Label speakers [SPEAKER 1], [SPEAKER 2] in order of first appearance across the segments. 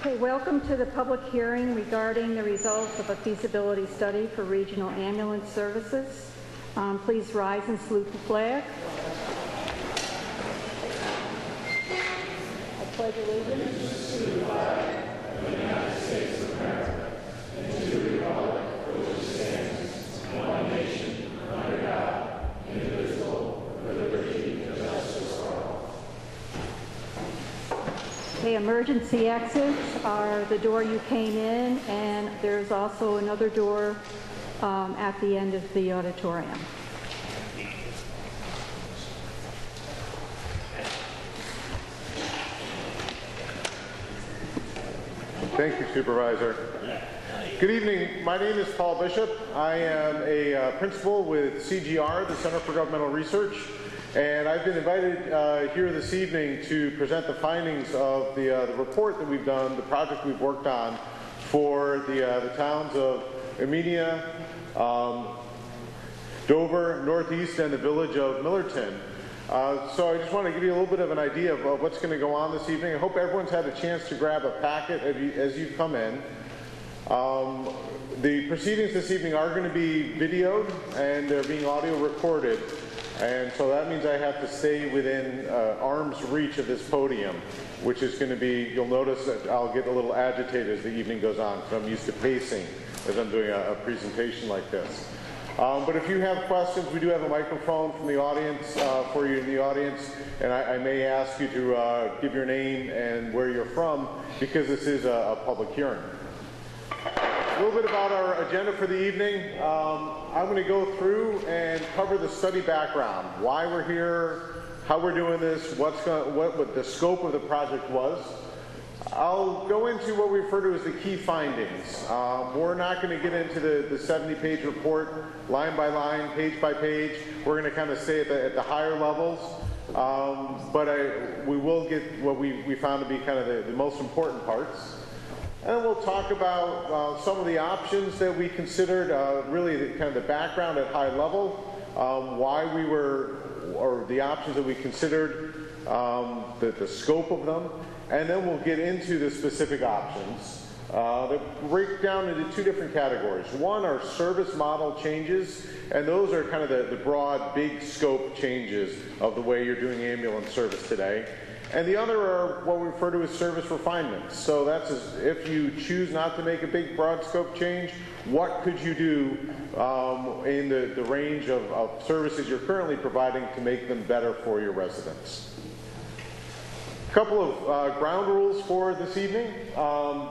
[SPEAKER 1] Okay, welcome to the public hearing regarding the results of a feasibility study for regional ambulance services. Please rise and salute the flag. I pledge allegiance to the flag of the United States of America and to the republic for which it stands, one nation, under God, indivisible, with liberty and justice for all. Okay, emergency exits are the door you came in, and there's also another door at the end of the auditorium.
[SPEAKER 2] Thank you, Supervisor. Good evening. My name is Paul Bishop. I am a principal with CGR, the Center for Governmental Research, and I've been invited here this evening to present the findings of the report that we've done, the project we've worked on for the towns of Armenia, Dover, Northeast, and the village of Millerton. So I just want to give you a little bit of an idea of what's going to go on this evening. I hope everyone's had a chance to grab a packet as you come in. The proceedings this evening are going to be videoed and they're being audio recorded. And so that means I have to stay within arm's reach of this podium, which is going to be, you'll notice that I'll get a little agitated as the evening goes on because I'm used to pacing as I'm doing a presentation like this. But if you have questions, we do have a microphone from the audience for you in the audience, and I may ask you to give your name and where you're from because this is a public hearing. A little bit about our agenda for the evening. I'm going to go through and cover the study background, why we're here, how we're doing this, what the scope of the project was. I'll go into what we refer to as the key findings. We're not going to get into the 70-page report line by line, page by page. We're going to kind of stay at the higher levels. But we will get what we found to be kind of the most important parts. And we'll talk about some of the options that we considered, really kind of the background at high level, why we were, or the options that we considered, the scope of them. And then we'll get into the specific options that break down into two different categories. One are service model changes, and those are kind of the broad, big scope changes of the way you're doing ambulance service today. And the other are what we refer to as service refinements. So that's if you choose not to make a big, broad scope change, what could you do in the range of services you're currently providing to make them better for your residents? A couple of ground rules for this evening.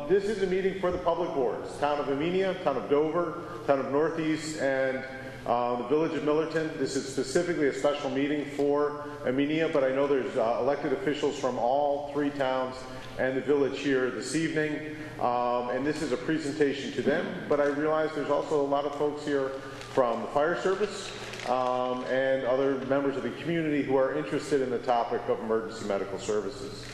[SPEAKER 2] This is a meeting for the public boards. Town of Armenia, Town of Dover, Town of Northeast, and the village of Millerton. This is specifically a special meeting for Armenia, but I know there's elected officials from all three towns and the village here this evening. And this is a presentation to them, but I realize there's also a lot of folks here from the fire service, and other members of the community who are interested in the topic of emergency medical services.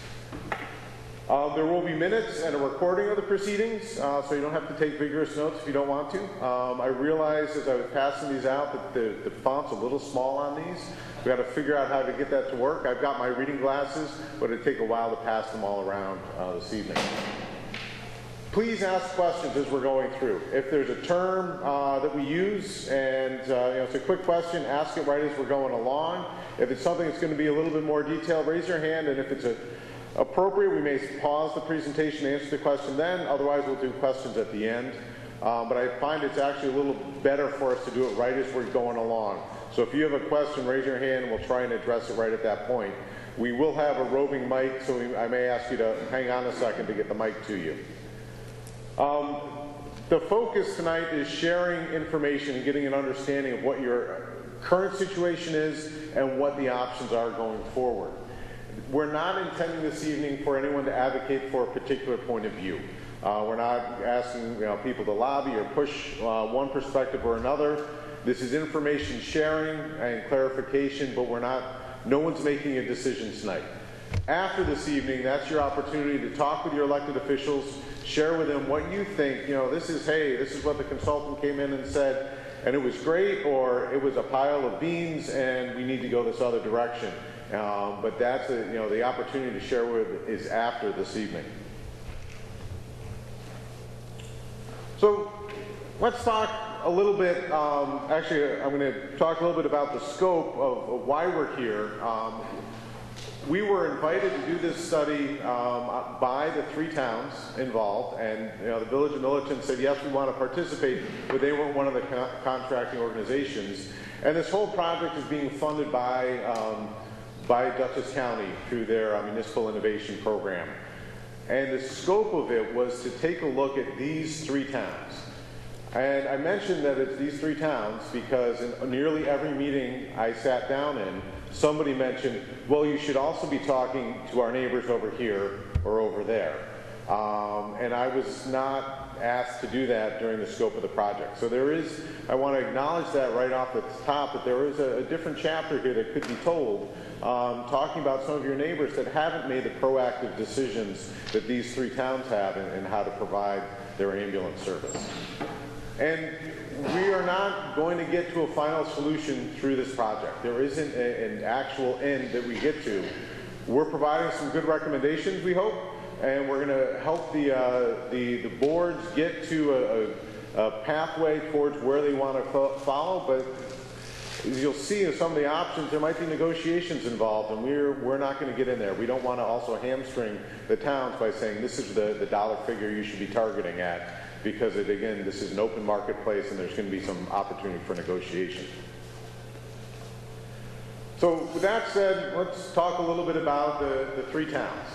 [SPEAKER 2] There will be minutes and a recording of the proceedings, so you don't have to take vigorous notes if you don't want to. I realized as I was passing these out that the font's a little small on these. We've got to figure out how to get that to work. I've got my reading glasses, but it'd take a while to pass them all around this evening. Please ask questions as we're going through. If there's a term that we use and it's a quick question, ask it right as we're going along. If it's something that's going to be a little bit more detailed, raise your hand, and if it's appropriate, we may pause the presentation to answer the question then. Otherwise, we'll do questions at the end. But I find it's actually a little better for us to do it right as we're going along. So if you have a question, raise your hand, and we'll try and address it right at that point. We will have a roving mic, so I may ask you to hang on a second to get the mic to you. The focus tonight is sharing information and getting an understanding of what your current situation is and what the options are going forward. We're not intending this evening for anyone to advocate for a particular point of view. We're not asking people to lobby or push one perspective or another. This is information sharing and clarification, but no one's making a decision tonight. After this evening, that's your opportunity to talk with your elected officials, share with them what you think. This is what the consultant came in and said, and it was great, or it was a pile of beans, and we need to go this other direction. But that's the opportunity to share with is after this evening. So let's talk a little bit, actually I'm going to talk a little bit about the scope of why we're here. We were invited to do this study by the 3 towns involved, and the Village of Millerton said, yes, we want to participate, but they weren't one of the contracting organizations. And this whole project is being funded by Dutchess County through their Municipal Innovation Program. And the scope of it was to take a look at these 3 towns. And I mentioned that it's these 3 towns because in nearly every meeting I sat down in, somebody mentioned, well, you should also be talking to our neighbors over here or over there. And I was not asked to do that during the scope of the project. So there is, I want to acknowledge that right off the top, that there is a different chapter here that could be told, talking about some of your neighbors that haven't made the proactive decisions that these 3 towns have in how to provide their ambulance service. And we are not going to get to a final solution through this project. There isn't an actual end that we get to. We're providing some good recommendations, we hope, and we're going to help the boards get to a pathway towards where they want to follow. But as you'll see in some of the options, there might be negotiations involved, and we're not going to get in there. We don't want to also hamstring the towns by saying this is the dollar figure you should be targeting at, because again, this is an open marketplace and there's going to be some opportunity for negotiation. So with that said, let's talk a little bit about the 3 towns.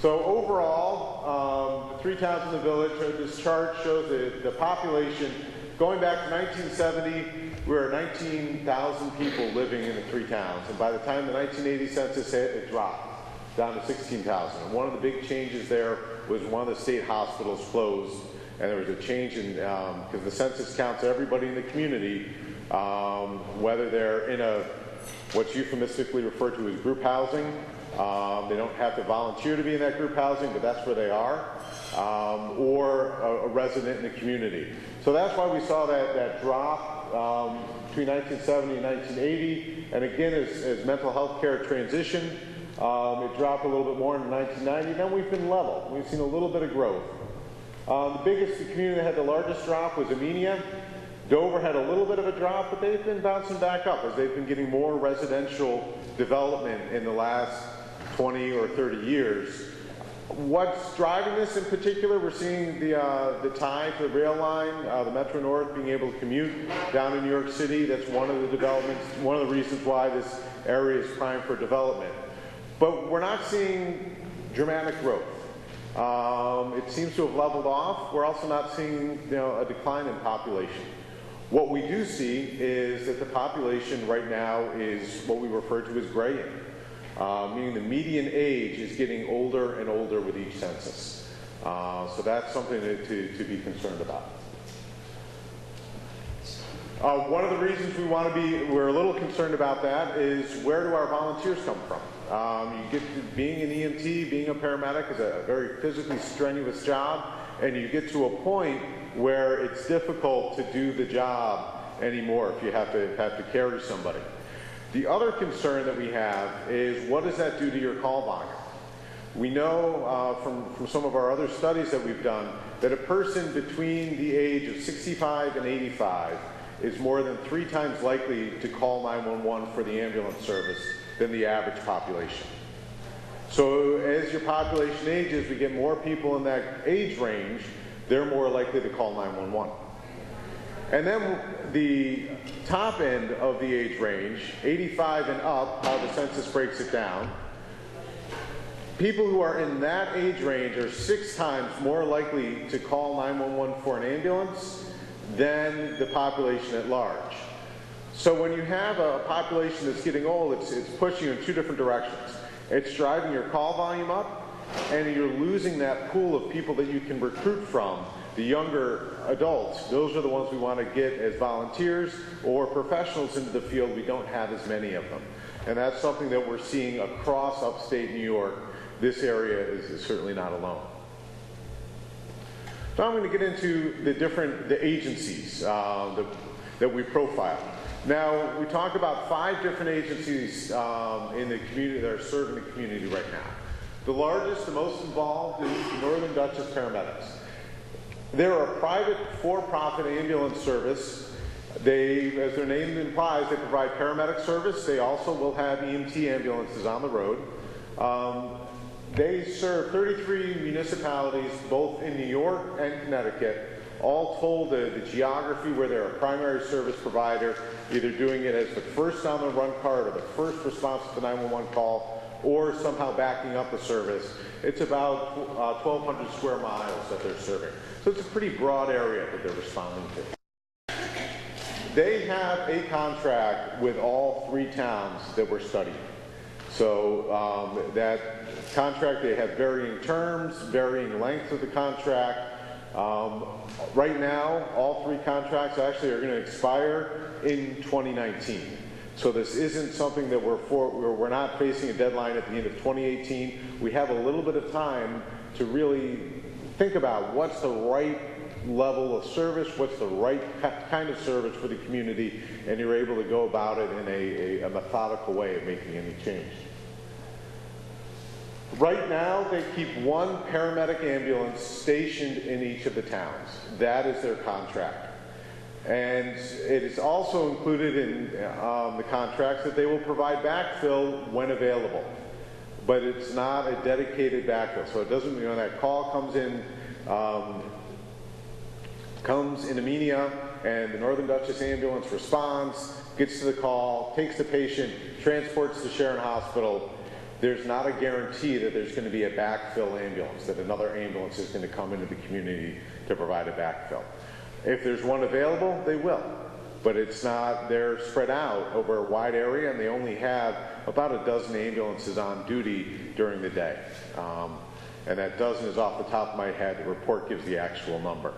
[SPEAKER 2] So overall, the 3 towns in the village, this chart shows the population. Going back to 1970, we were 19,000 people living in the 3 towns. And by the time the 1980 census hit, it dropped down to 16,000. And one of the big changes there was one of the state hospitals closed. And there was a change in, because the census counts everybody in the community, whether they're in what's euphemistically referred to as group housing. They don't have to volunteer to be in that group housing, but that's where they are, or a resident in the community. So that's why we saw that drop between 1970 and 1980. And again, as mental health care transitioned, it dropped a little bit more in 1990. Then we've been level. We've seen a little bit of growth. The community that had the largest drop was Amenia. Dover had a little bit of a drop, but they've been bouncing back up as they've been getting more residential development in the last 20 or 30 years. What's driving this in particular? We're seeing the tie to the rail line, the Metro North being able to commute down in New York City. That's one of the developments, one of the reasons why this area is prime for development. But we're not seeing dramatic growth. It seems to have leveled off. We're also not seeing a decline in population. What we do see is that the population right now is what we refer to as graying, meaning the median age is getting older and older with each census. So that's something to be concerned about. One of the reasons we're a little concerned about that is, where do our volunteers come from? You get to being an EMT, being a paramedic is a very physically strenuous job, and you get to a point where it's difficult to do the job anymore if you have to carry somebody. The other concern that we have is, what does that do to your call volume? We know from some of our other studies that we've done that a person between the age of 65 and 85 is more than 3 times likely to call 911 for the ambulance service than the average population. So as your population ages, we get more people in that age range, they're more likely to call 911. And then the top end of the age range, 85 and up, how the census breaks it down, people who are in that age range are 6 times more likely to call 911 for an ambulance than the population at large. So when you have a population that's getting old, it's pushing you in 2 different directions. It's driving your call volume up, and you're losing that pool of people that you can recruit from, the younger adults. Those are the ones we want to get as volunteers or professionals into the field. We don't have as many of them. And that's something that we're seeing across upstate New York. This area is certainly not alone. So I'm going to get into the agencies that we profiled. Now, we talked about 5 different agencies in the community that are serving the community right now. The largest, the most involved, is the Northern Dutchess Paramedics. They're a private for-profit ambulance service. They, as their name implies, they provide paramedic service. They also will have EMT ambulances on the road. They serve 33 municipalities, both in New York and Connecticut. All told, the geography where they're a primary service provider, either doing it as the first on the run card or the first response to the 911 call, or somehow backing up the service. It's about 1,200 square miles that they're serving. So it's a pretty broad area that they're responding to. They have a contract with all 3 towns that we're studying. So that contract, they have varying terms, varying lengths of the contract. Right now, all 3 contracts actually are going to expire in 2019. So this isn't something that we're not facing a deadline at the end of 2018. We have a little bit of time to really think about what's the right level of service, what's the right kind of service for the community, and you're able to go about it in a methodical way of making any change. Right now, they keep 1 paramedic ambulance stationed in each of the towns. That is their contract. And it is also included in the contracts that they will provide backfill when available. But it's not a dedicated backfill. So it doesn't mean when that call comes in Amenia, and the Northern Dutchess ambulance responds, gets to the call, takes the patient, transports to Sharon Hospital. There's not a guarantee that there's going to be a backfill ambulance, that another ambulance is going to come into the community to provide a backfill. If there's one available, they will. But it's not, they're spread out over a wide area, and they only have about a dozen ambulances on duty during the day. And that dozen is off the top of my head. The report gives the actual number.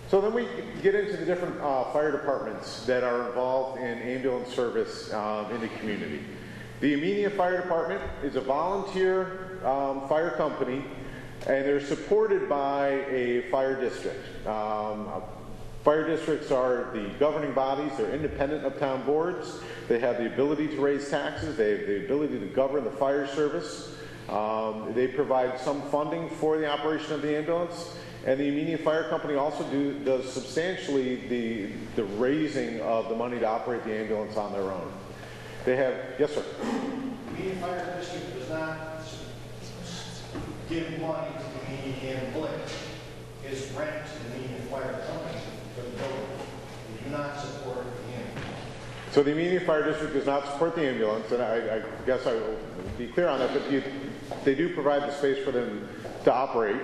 [SPEAKER 2] So then we get into the different fire departments that are involved in ambulance service in the community. The Amenia Fire Department is a volunteer fire company, and they're supported by a fire district. Fire districts are the governing bodies. They're independent of town boards. They have the ability to raise taxes. They have the ability to govern the fire service. They provide some funding for the operation of the ambulance. And the Amenia Fire Company also does substantially the raising of the money to operate the ambulance on their own. They have, yes, sir?
[SPEAKER 3] The Amenia Fire District does not give money to the Amenia employees. It's rent to the Amenia Fire Company for the building. They do not support the ambulance.
[SPEAKER 2] So the Amenia Fire District does not support the ambulance, and I guess I will be clear on that, but they do provide the space for them to operate.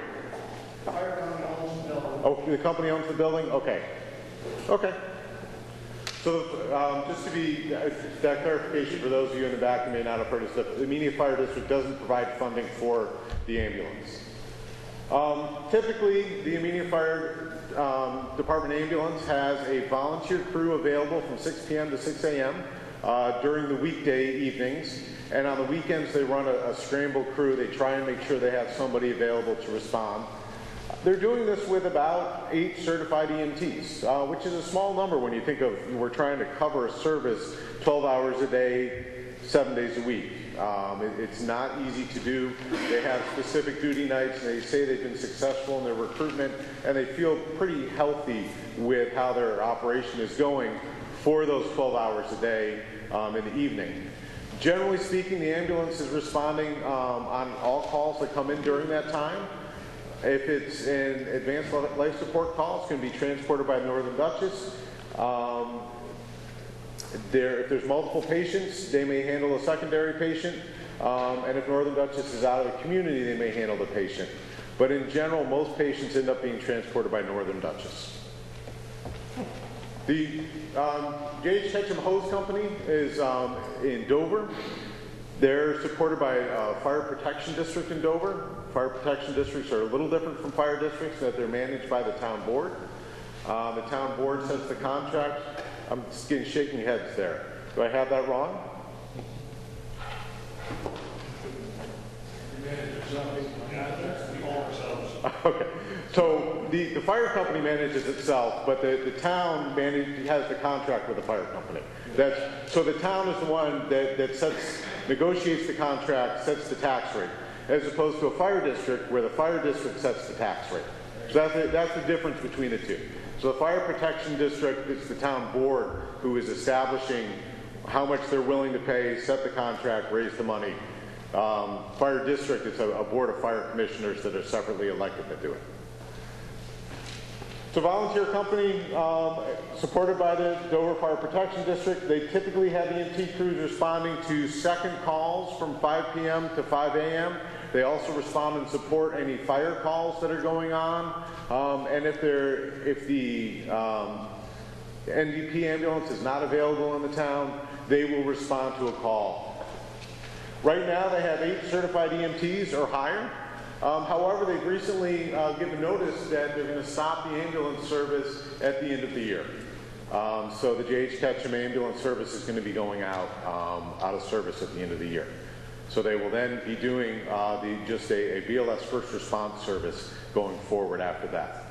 [SPEAKER 3] The fire company owns the building.
[SPEAKER 2] Oh, the company owns the building? Okay. Okay. So just to be, that clarification for those of you in the back who may not have heard of stuff, the Amenia Fire District doesn't provide funding for the ambulance. Typically, the Amenia Fire Department ambulance has a volunteer crew available from 6 p.m. to 6 a.m. During the weekday evenings. And on the weekends, they run a scramble crew. They try and make sure they have somebody available to respond. They're doing this with about 8 certified EMTs, which is a small number when you think of we're trying to cover a service 12 hours a day, 7 days a week. It's not easy to do. They have specific duty nights, and they say they've been successful in their recruitment, and they feel pretty healthy with how their operation is going for those 12 hours a day in the evening. Generally speaking, the ambulance is responding on all calls that come in during that time. If it's an advanced life support call, it's going to be transported by Northern Dutchess. If there's multiple patients, they may handle a secondary patient. And if Northern Dutchess is out of the community, they may handle the patient. But in general, most patients end up being transported by Northern Dutchess. The J.H. Ketchum Hose Company is in Dover. They're supported by a fire protection district in Dover. Fire protection districts are a little different from fire districts, that they're managed by the town board. The town board sets the contract. I'm just getting shaking heads there. Do I have that wrong? Okay. So the fire company manages itself, but the town has the contract with the fire company. So the town is the one that negotiates the contract, sets the tax rate, as opposed to a fire district where the fire district sets the tax rate. So that's the difference between the two. So the Fire Protection District, it's the town board who is establishing how much they're willing to pay, set the contract, raise the money. Fire District is a board of fire commissioners that are separately elected to do it. It's a volunteer company supported by the Dover Fire Protection District. They typically have EMT crews responding to second calls from 5 p.m. to 5 a.m. They also respond and support any fire calls that are going on. And if the NDP ambulance is not available in the town, they will respond to a call. Right now they have 8 certified EMTs or higher. However, they've recently given notice that they're going to stop the ambulance service at the end of the year. So the J.H. Ketchum ambulance service is going to be going out of service at the end of the year. So they will then be doing just a BLS first response service going forward after that.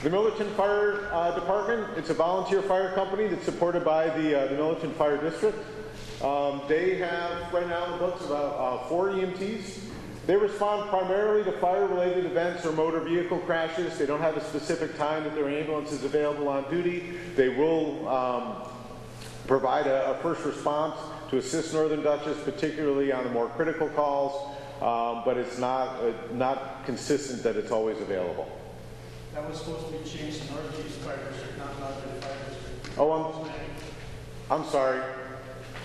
[SPEAKER 2] The Millerton Fire Department, it's a volunteer fire company that's supported by the Millerton Fire District. They have right now in the books about 4 EMTs. They respond primarily to fire-related events or motor vehicle crashes. They don't have a specific time that their ambulance is available on duty. They will provide a first response to assist Northern Dutchess, particularly on the more critical calls, but it's not consistent that it's always available.
[SPEAKER 4] That was supposed to be changed to Northeast Fire District, not Millerton Fire District.
[SPEAKER 2] Oh, I'm sorry.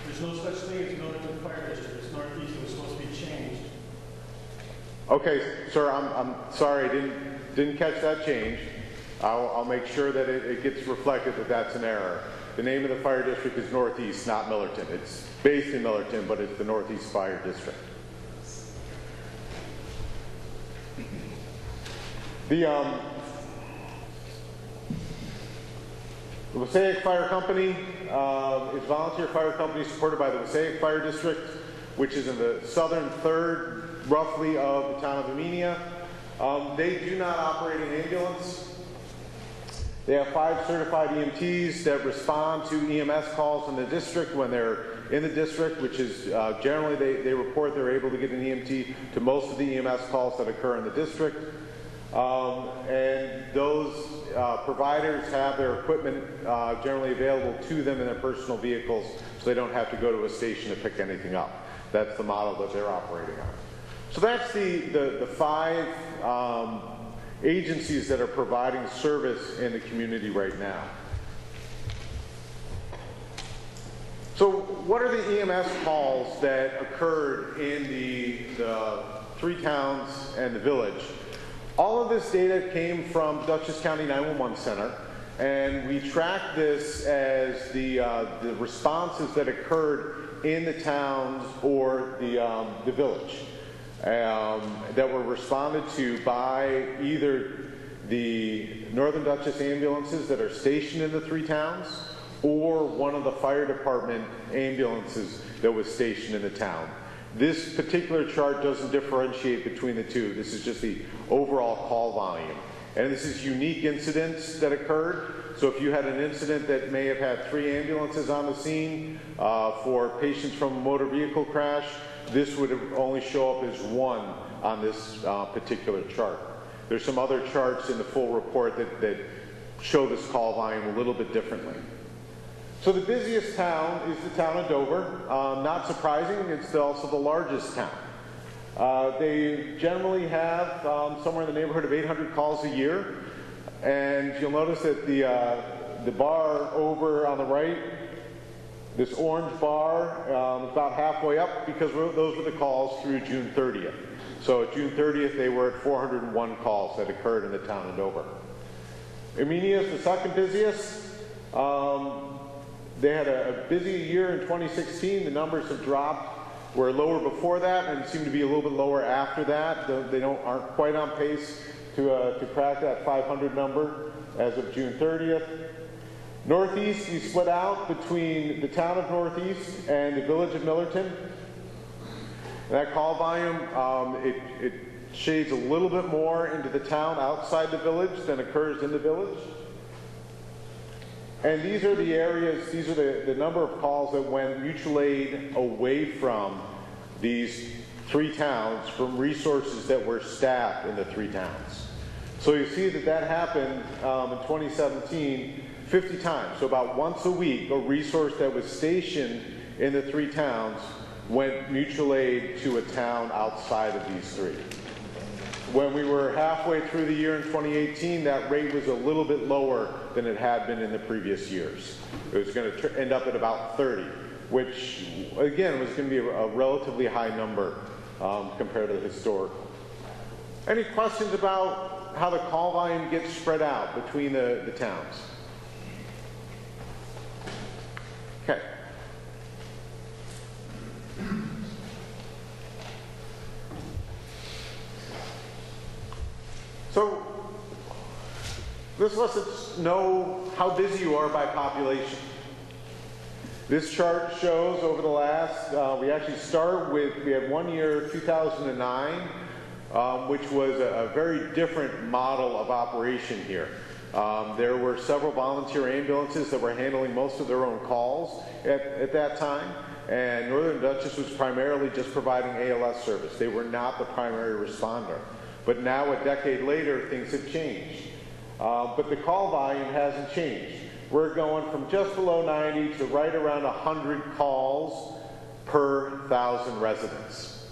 [SPEAKER 4] There's no such thing as Millerton Fire District. It's Northeast. It was supposed to be changed.
[SPEAKER 2] Okay, sir, I'm sorry. I didn't catch that change. I'll make sure that it gets reflected that that's an error. The name of the fire district is Northeast, not Millerton. It's based in Millerton, but it's the Northeast Fire District. The Passaic Fire Company is a volunteer fire company supported by the Passaic Fire District, which is in the southern third, roughly, of the town of Amenia. They do not operate an ambulance. They have 5 certified EMTs that respond to EMS calls in the district when they're in the district, which is generally they report they're able to get an EMT to most of the EMS calls that occur in the district. And those providers have their equipment generally available to them in their personal vehicles, so they don't have to go to a station to pick anything up. That's the model that they're operating on. So that's the 5 agencies that are providing service in the community right now. So what are the EMS calls that occurred in the 3 towns and the village? All of this data came from Dutchess County 911 Center, and we tracked this as the responses that occurred in the towns or the village that were responded to by either the Northern Dutchess ambulances that are stationed in the 3 towns or one of the fire department ambulances that was stationed in the town. This particular chart doesn't differentiate between the two. This is just the overall call volume. And this is unique incidents that occurred. So if you had an incident that may have had 3 ambulances on the scene for patients from a motor vehicle crash, this would only show up as 1 on this particular chart. There's some other charts in the full report that show this call volume a little bit differently. So the busiest town is the town of Dover. Not surprising, it's also the largest town. They generally have somewhere in the neighborhood of 800 calls a year. And you'll notice that the bar over on the right, this orange bar, is about halfway up because those were the calls through June 30th. So at June 30th, they were at 401 calls that occurred in the town of Dover. Amenia is the second busiest. They had a busy year in 2016. The numbers have dropped, were lower before that and seem to be a little bit lower after that. They aren't quite on pace to crack that 500 number as of June 30th. Northeast, we split out between the town of Northeast and the village of Millerton. That call volume, it shades a little bit more into the town outside the village than occurs in the village. And these are the areas, these are the number of calls that went mutual aid away from these 3 towns from resources that were staffed in the 3 towns. So you see that that happened in 2017 50 times. So about once a week, a resource that was stationed in the 3 towns went mutual aid to a town outside of these 3. When we were halfway through the year in 2018, that rate was a little bit lower than it had been in the previous years. It was going to end up at about 30, which again was going to be a relatively high number compared to the historical. Any questions about how the call volume gets spread out between the towns? Okay. So this lets us know how busy you are by population. This chart shows over the last, we actually start with, we had one year, 2009, which was a very different model of operation here. There were several volunteer ambulances that were handling most of their own calls at that time, and Northern Dutchess was primarily just providing ALS service. They were not the primary responder. But now, a decade later, things have changed. But the call volume hasn't changed. We're going from just below 90 to right around 100 calls per 1,000 residents.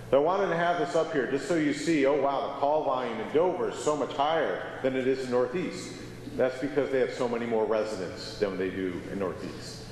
[SPEAKER 2] So I wanted to have this up here just so you see, oh wow, the call volume in Dover is so much higher than it is in Northeast. That's because they have so many more residents than they do in Northeast.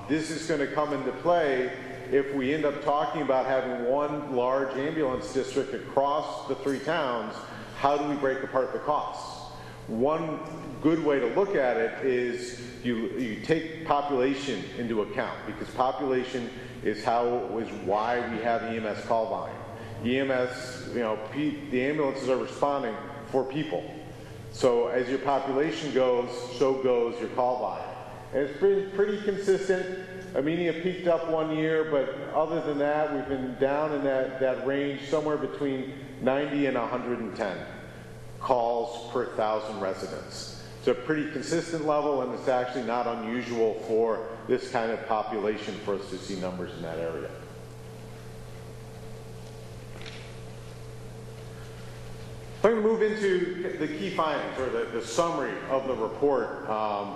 [SPEAKER 2] This is going to come into play if we end up talking about having one large ambulance district across the 3 towns. How do we break apart the costs? One good way to look at it is you take population into account, because population is why we have EMS call volume. EMS, the ambulances are responding for people. So as your population goes, so goes your call volume. And it's been pretty consistent. Amenia peaked up one year, but other than that, we've been down in that range, somewhere between 90 and 110 calls per 1,000 residents. It's a pretty consistent level, and it's actually not unusual for this kind of population for us to see numbers in that area. So I'm going to move into the key findings, or the summary of the report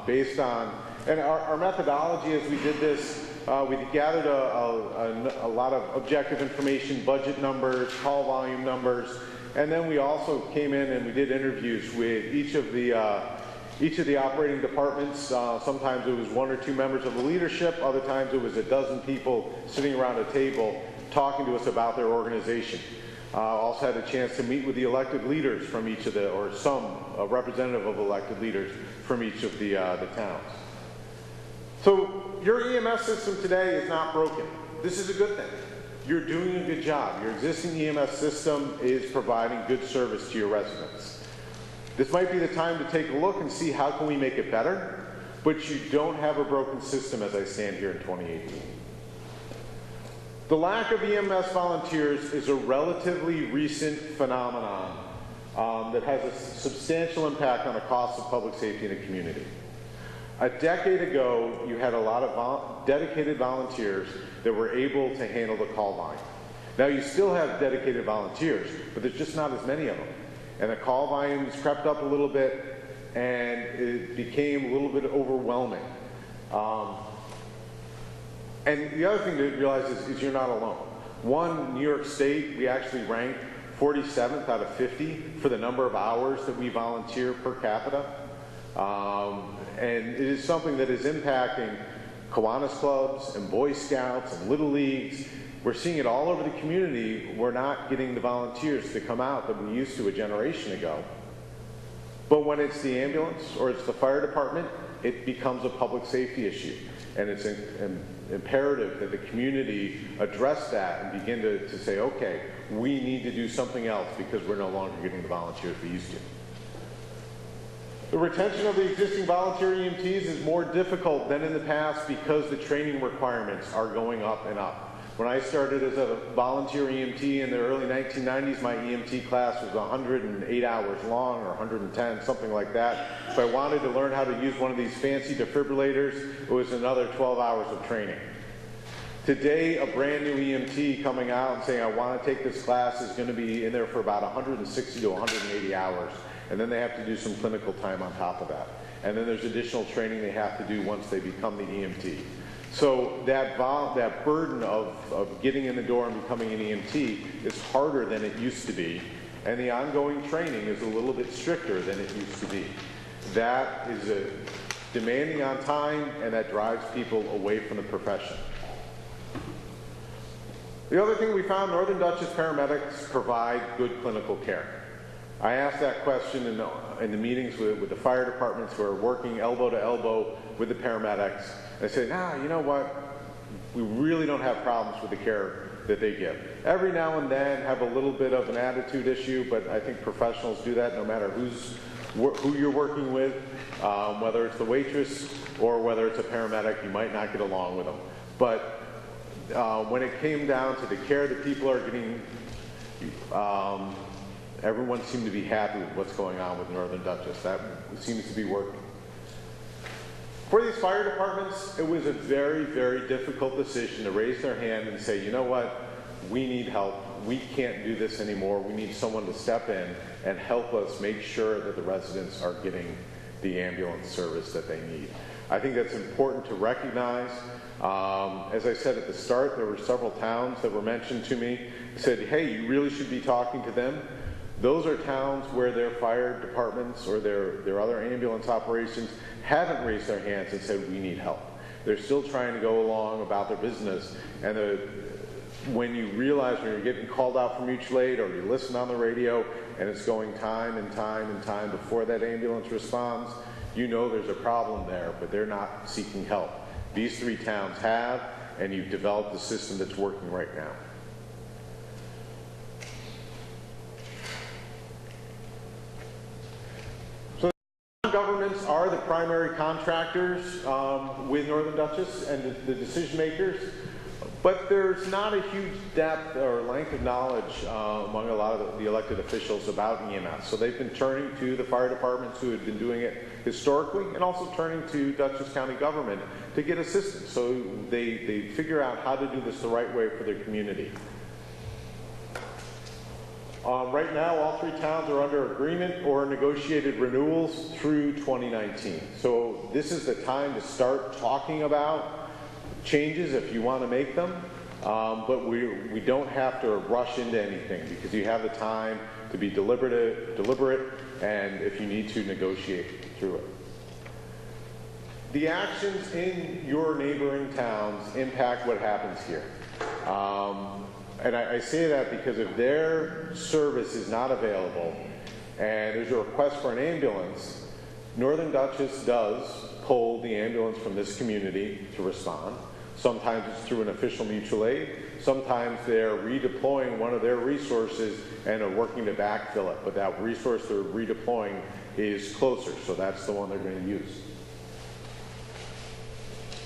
[SPEAKER 2] based on, and our methodology as we did this, we gathered a lot of objective information, budget numbers, call volume numbers, and then we also came in and we did interviews with each of the operating departments. Sometimes it was 1 or 2 members of the leadership, other times it was a dozen people sitting around a table talking to us about their organization. Also had a chance to meet with the elected leaders from each of or some representative of elected leaders from each of the towns. So your EMS system today is not broken. This is a good thing. You're doing a good job. Your existing EMS system is providing good service to your residents. This might be the time to take a look and see how can we make it better, but you don't have a broken system as I stand here in 2018. The lack of EMS volunteers is a relatively recent phenomenon that has a substantial impact on the cost of public safety in a community. A decade ago, you had a lot of dedicated volunteers that were able to handle the call volume. Now you still have dedicated volunteers, but there's just not as many of them. And the call volume has crept up a little bit, and it became a little bit overwhelming. And the other thing to realize is you're not alone. New York State, we actually ranked 47th out of 50 for the number of hours that we volunteer per capita. And it is something that is impacting Kiwanis clubs and Boy Scouts and Little Leagues. We're seeing it all over the community. We're not getting the volunteers to come out that we used to a generation ago. But when it's the ambulance or it's the fire department, it becomes a public safety issue. And it's imperative that the community address that and begin to say, okay, we need to do something else because we're no longer getting the volunteers we used to. The retention of the existing volunteer EMTs is more difficult than in the past because the training requirements are going up and up. When I started as a volunteer EMT in the early 1990s, my EMT class was 108 hours long, or 110, something like that. If I wanted to learn how to use one of these fancy defibrillators, it was another 12 hours of training. Today, a brand new EMT coming out and saying, I want to take this class is going to be in there for about 160 to 180 hours. And then they have to do some clinical time on top of that. And then there's additional training they have to do once they become the EMT. So that burden of getting in the door and becoming an EMT is harder than it used to be. And the ongoing training is a little bit stricter than it used to be. That is demanding on time, and that drives people away from the profession. The other thing we found, Northern Dutchess paramedics provide good clinical care. I asked that question in the meetings with the fire departments who are working elbow to elbow with the paramedics. They say, you know what? We really don't have problems with the care that they give. Every now and then have a little bit of an attitude issue, but I think professionals do that no matter who you're working with, whether it's the waitress or whether it's a paramedic, you might not get along with them. But when it came down to the care that people are getting, everyone seemed to be happy with what's going on with Northern Dutchess. That seems to be working. For these fire departments, it was a very, very difficult decision to raise their hand and say, you know what, we need help. We can't do this anymore. We need someone to step in and help us make sure that the residents are getting the ambulance service that they need. I think that's important to recognize. As I said at the start, there were several towns that were mentioned to me. Said, hey, you really should be talking to them. Those are towns where their fire departments or their other ambulance operations haven't raised their hands and said, we need help. They're still trying to go along about their business. And when you realize when you're getting called out for mutual aid or you listen on the radio and it's going time and time and time before that ambulance responds, you know there's a problem there, but they're not seeking help. These three towns have, and you've developed a system that's working right now. So governments are the primary contractors with Northern Dutchess and the decision makers, but there's not a huge depth or length of knowledge among a lot of the elected officials about EMS. So they've been turning to the fire departments who had been doing it historically, and also turning to Dutchess County government to get assistance. So they figure out how to do this the right way for their community. Right now, all three towns are under agreement or negotiated renewals through 2019. So this is the time to start talking about changes if you want to make them. But we don't have to rush into anything because you have the time to be deliberate, and if you need to, negotiate through it. The actions in your neighboring towns impact what happens here. And I say that because if their service is not available and there's a request for an ambulance, Northern Dutchess does pull the ambulance from this community to respond. Sometimes it's through an official mutual aid. Sometimes they're redeploying one of their resources and are working to backfill it. But that resource they're redeploying is closer, so that's the one they're going to use.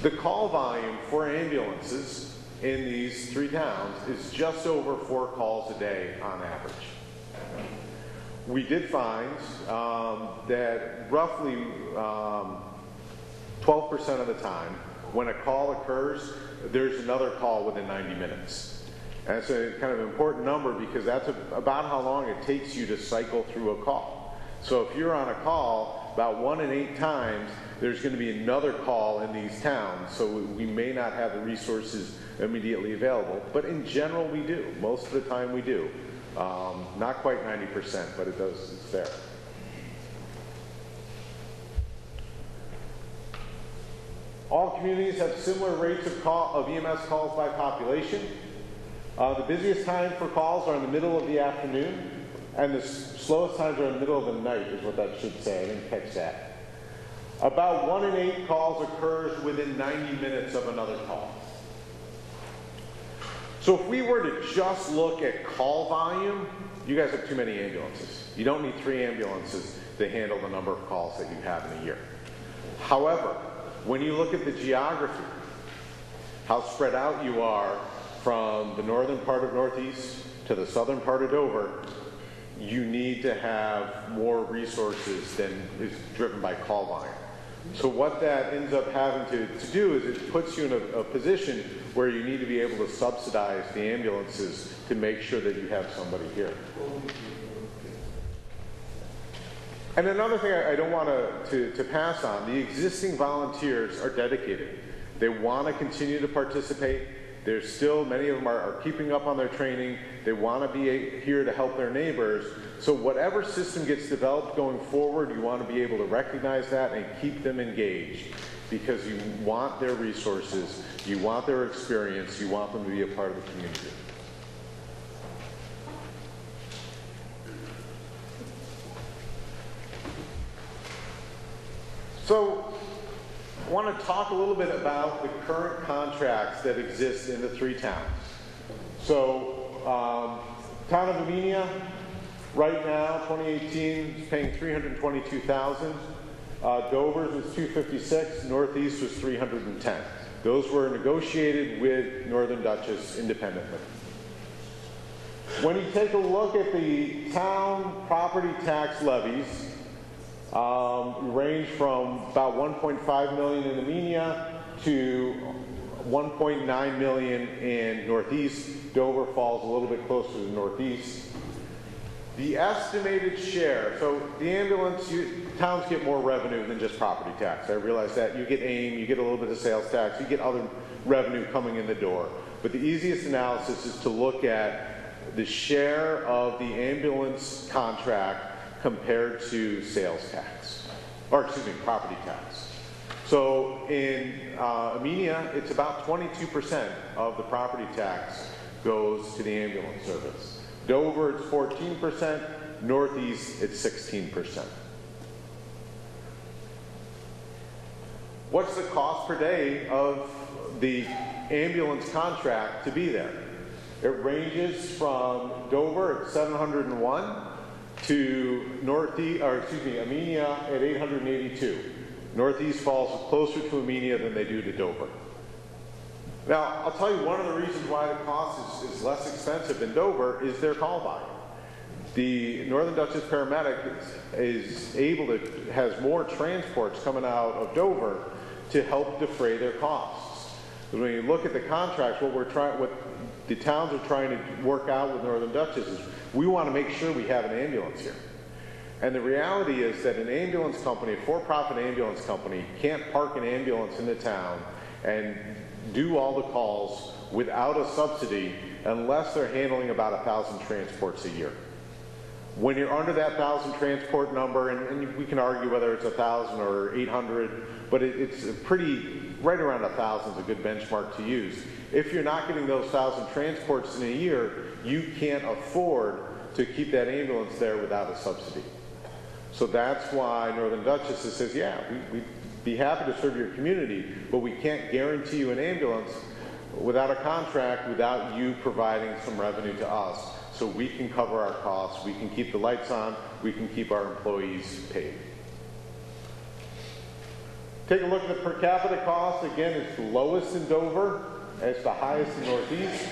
[SPEAKER 2] The call volume for ambulances in these three towns is just over 4 calls a day on average. We did find that roughly 12% of the time, when a call occurs, there's another call within 90 minutes. And it's a kind of important number because that's about how long it takes you to cycle through a call. So if you're on a call, about 1 in 8 times, there's going to be another call in these towns. So we may not have the resources immediately available, but in general we do. Most of the time we do. Not quite 90%, but it's there. All communities have similar rates of EMS calls by population. The busiest time for calls are in the middle of the afternoon, and the slowest times are in the middle of the night, is what that should say. I didn't catch that. About 1 in 8 calls occurs within 90 minutes of another call. So if we were to just look at call volume, you guys have too many ambulances. You don't need 3 ambulances to handle the number of calls that you have in a year. However, when you look at the geography, how spread out you are from the northern part of Northeast to the southern part of Dover, you need to have more resources than is driven by call volume. So what that ends up having to do is it puts you in a position where you need to be able to subsidize the ambulances to make sure that you have somebody here. And another thing I don't want to pass on, the existing volunteers are dedicated. They want to continue to participate. There's still, many of them are keeping up on their training. They want to be here to help their neighbors. So whatever system gets developed going forward, you want to be able to recognize that and keep them engaged, because you want their resources, you want their experience, you want them to be a part of the community. So I want to talk a little bit about the current contracts that exist in the three towns. So town of Amenia, right now, 2018, is paying $322,000. Dover's was $256,000. Northeast was $310,000. Those were negotiated with Northern Dutchess independently. When you take a look at the town property tax levies, range from about $1.5 million in Amenia to $1.9 million in Northeast. Dover falls a little bit closer to Northeast. The estimated share, so the ambulance, towns get more revenue than just property tax. I realize that. You get AIM, you get a little bit of sales tax, you get other revenue coming in the door. But the easiest analysis is to look at the share of the ambulance contract compared to sales tax, or excuse me, property tax. So in Amenia, it's about 22% of the property tax goes to the ambulance service. Dover, it's 14%. Northeast, it's 16%. What's the cost per day of the ambulance contract to be there? It ranges from Dover at $701 to Amenia at $882. Northeast falls closer to Amenia than they do to Dover. Now, I'll tell you one of the reasons why the cost is less expensive than Dover is their call volume. The Northern Dutchess paramedic has more transports coming out of Dover to help defray their costs. When you look at the contracts, what the towns are trying to work out with Northern Dutchess is we want to make sure we have an ambulance here. And the reality is that an ambulance company, a for-profit ambulance company, can't park an ambulance in the town and do all the calls without a subsidy unless they're handling about 1,000 transports a year. When you're under that 1,000 transport number, and we can argue whether it's 1,000 or 800, but it's a pretty, right around 1,000 is a good benchmark to use. If you're not getting those 1,000 transports in a year, you can't afford to keep that ambulance there without a subsidy. So that's why Northern Dutchess says, yeah, we'd be happy to serve your community, but we can't guarantee you an ambulance without a contract, without you providing some revenue to us, so we can cover our costs, we can keep the lights on, we can keep our employees paid. Take a look at the per capita cost. Again, it's the lowest in Dover, and it's the highest in Northeast.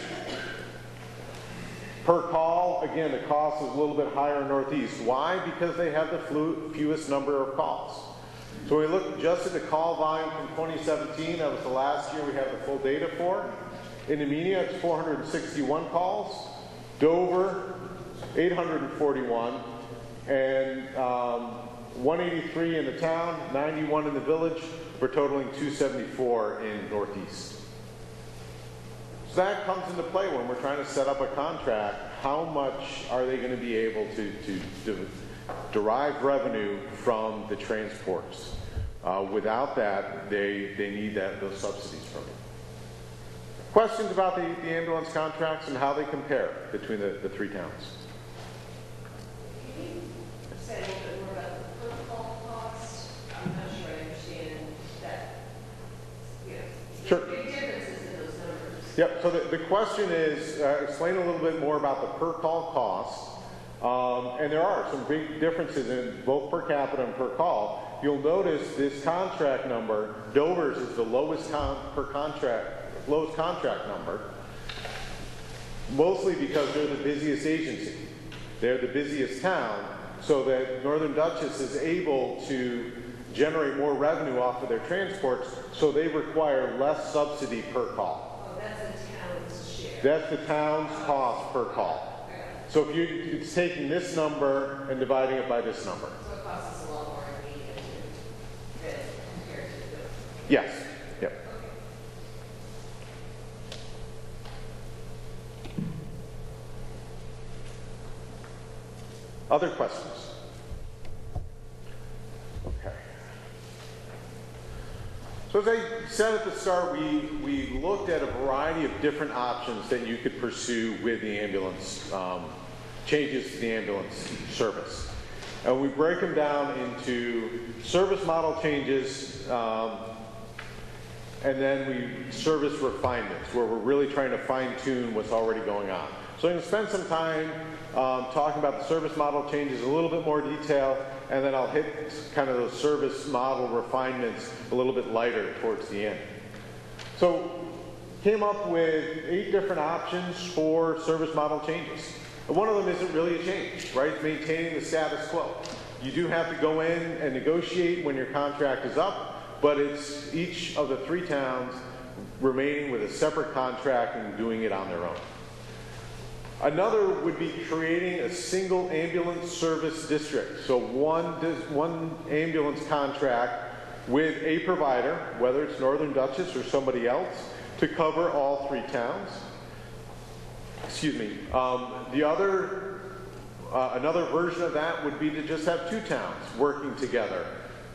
[SPEAKER 2] Per call, again, the cost is a little bit higher in Northeast. Why? Because they have the fewest number of calls. So when we look just at the call volume from 2017, that was the last year we have the full data for. In Amenia, it's 461 calls. Dover, 841. And 183 in the town, 91 in the village, for totaling 274 in Northeast. So that comes into play when we're trying to set up a contract. How much are they going to be able to derive revenue from the transports? Without that, they need those subsidies from you. Questions about the ambulance contracts and how they compare between the three towns?
[SPEAKER 5] Can you say a little bit more about the per call cost? I'm not sure I understand that.
[SPEAKER 2] Sure.
[SPEAKER 5] Big differences in those numbers.
[SPEAKER 2] Yep, so the question is, explain a little bit more about the per call cost. And there are some big differences in both per capita and per call. You'll notice this contract number, Dover's is the lowest contract number, mostly because they're the busiest agency. They're the busiest town, so that Northern Dutchess is able to generate more revenue off of their transports, so they require less subsidy per call.
[SPEAKER 5] Oh, that's the town's share.
[SPEAKER 2] That's the town's cost per call. So if it's taking this number and dividing it by this number.
[SPEAKER 5] So it costs us a lot more in the end compared to the.
[SPEAKER 2] Yes. Yep. Other questions? Okay. So as I said at the start, we looked at a variety of different options that you could pursue with the ambulance, changes to the ambulance service. And we break them down into service model changes, and then we service refinements, where we're really trying to fine-tune what's already going on. So I'm going to spend some time talking about the service model changes in a little bit more detail, and then I'll hit kind of those service model refinements a little bit lighter towards the end. So came up with 8 different options for service model changes. And one of them isn't really a change, right? It's maintaining the status quo. You do have to go in and negotiate when your contract is up, but it's each of the 3 towns remaining with a separate contract and doing it on their own. Another would be creating a single ambulance service district. So one ambulance contract with a provider, whether it's Northern Dutchess or somebody else, to cover all 3 towns. Excuse me. Another version of that would be to just have 2 towns working together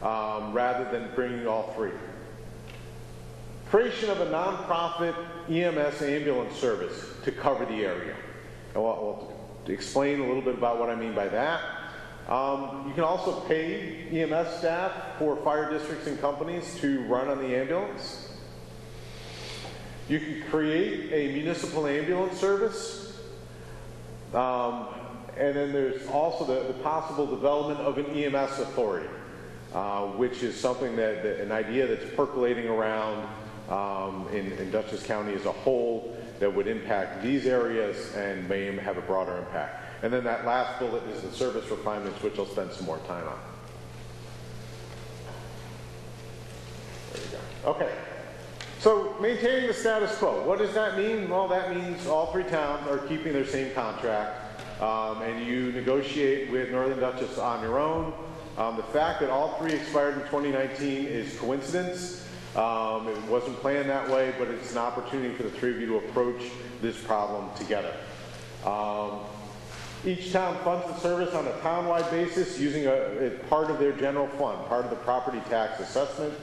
[SPEAKER 2] rather than bringing all 3. Creation of a nonprofit EMS ambulance service to cover the area. And I'll explain a little bit about what I mean by that. You can also pay EMS staff for fire districts and companies to run on the ambulance. You can create a municipal ambulance service. And then there's also the possible development of an EMS authority, which is something an idea that's percolating around in Dutchess County as a whole, that would impact these areas and may have a broader impact. And then that last bullet is the service refinements, which I'll spend some more time on. There you go. Okay. So maintaining the status quo. What does that mean? Well, that means all 3 towns are keeping their same contract, and you negotiate with Northern Dutchess on your own. The fact that all 3 expired in 2019 is coincidence. It wasn't planned that way, but it's an opportunity for the 3 of you to approach this problem together. Each town funds the service on a town-wide basis using a part of their general fund, part of the property tax assessment.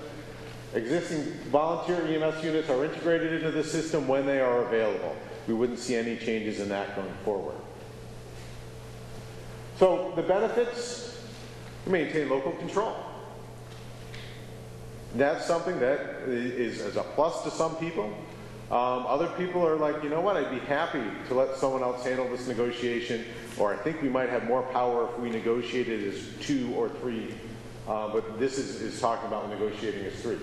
[SPEAKER 2] Existing volunteer EMS units are integrated into the system when they are available. We wouldn't see any changes in that going forward. So the benefits: maintain local control. That's something that is a plus to some people. Other people are like, you know what, I'd be happy to let someone else handle this negotiation, or I think we might have more power if we negotiated as 2 or 3, but this is talking about negotiating as 3.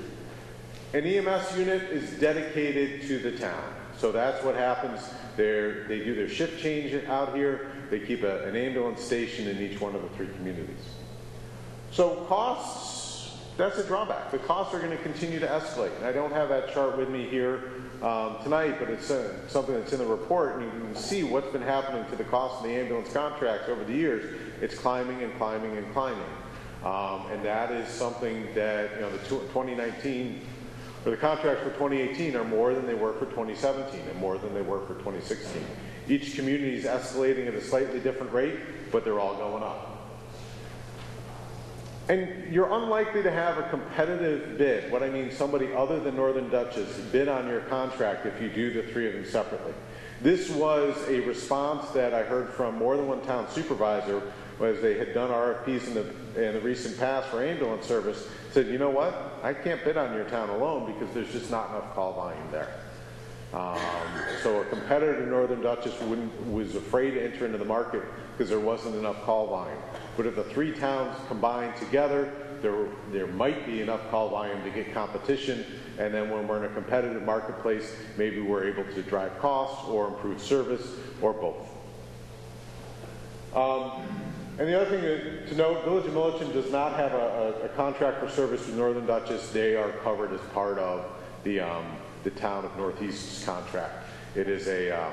[SPEAKER 2] An EMS unit is dedicated to the town. So that's what happens. They do their shift change out here. They keep an ambulance station in each one of the 3 communities. So costs, that's a drawback. The costs are going to continue to escalate. And I don't have that chart with me here tonight, but it's something that's in the report, and you can see what's been happening to the cost of the ambulance contracts over the years. It's climbing and climbing and climbing. And that is something that, you know, the 2019, or the contracts for 2018 are more than they were for 2017 and more than they were for 2016. Each community is escalating at a slightly different rate, but they're all going up. And you're unlikely to have a competitive bid, what I mean somebody other than Northern Dutchess, bid on your contract if you do the 3 of them separately. This was a response that I heard from more than one town supervisor, as they had done RFPs in the recent past for ambulance service, said, you know what, I can't bid on your town alone because there's just not enough call volume there. So a competitor to Northern Dutchess was afraid to enter into the market because there wasn't enough call volume. But if the 3 towns combined together, there might be enough call volume to get competition, and then when we're in a competitive marketplace, maybe we're able to drive costs or improve service or both. And the other thing to note, Village of Millerton does not have a contract for service with Northern Dutchess. They are covered as part of the town of Northeast's contract. It is a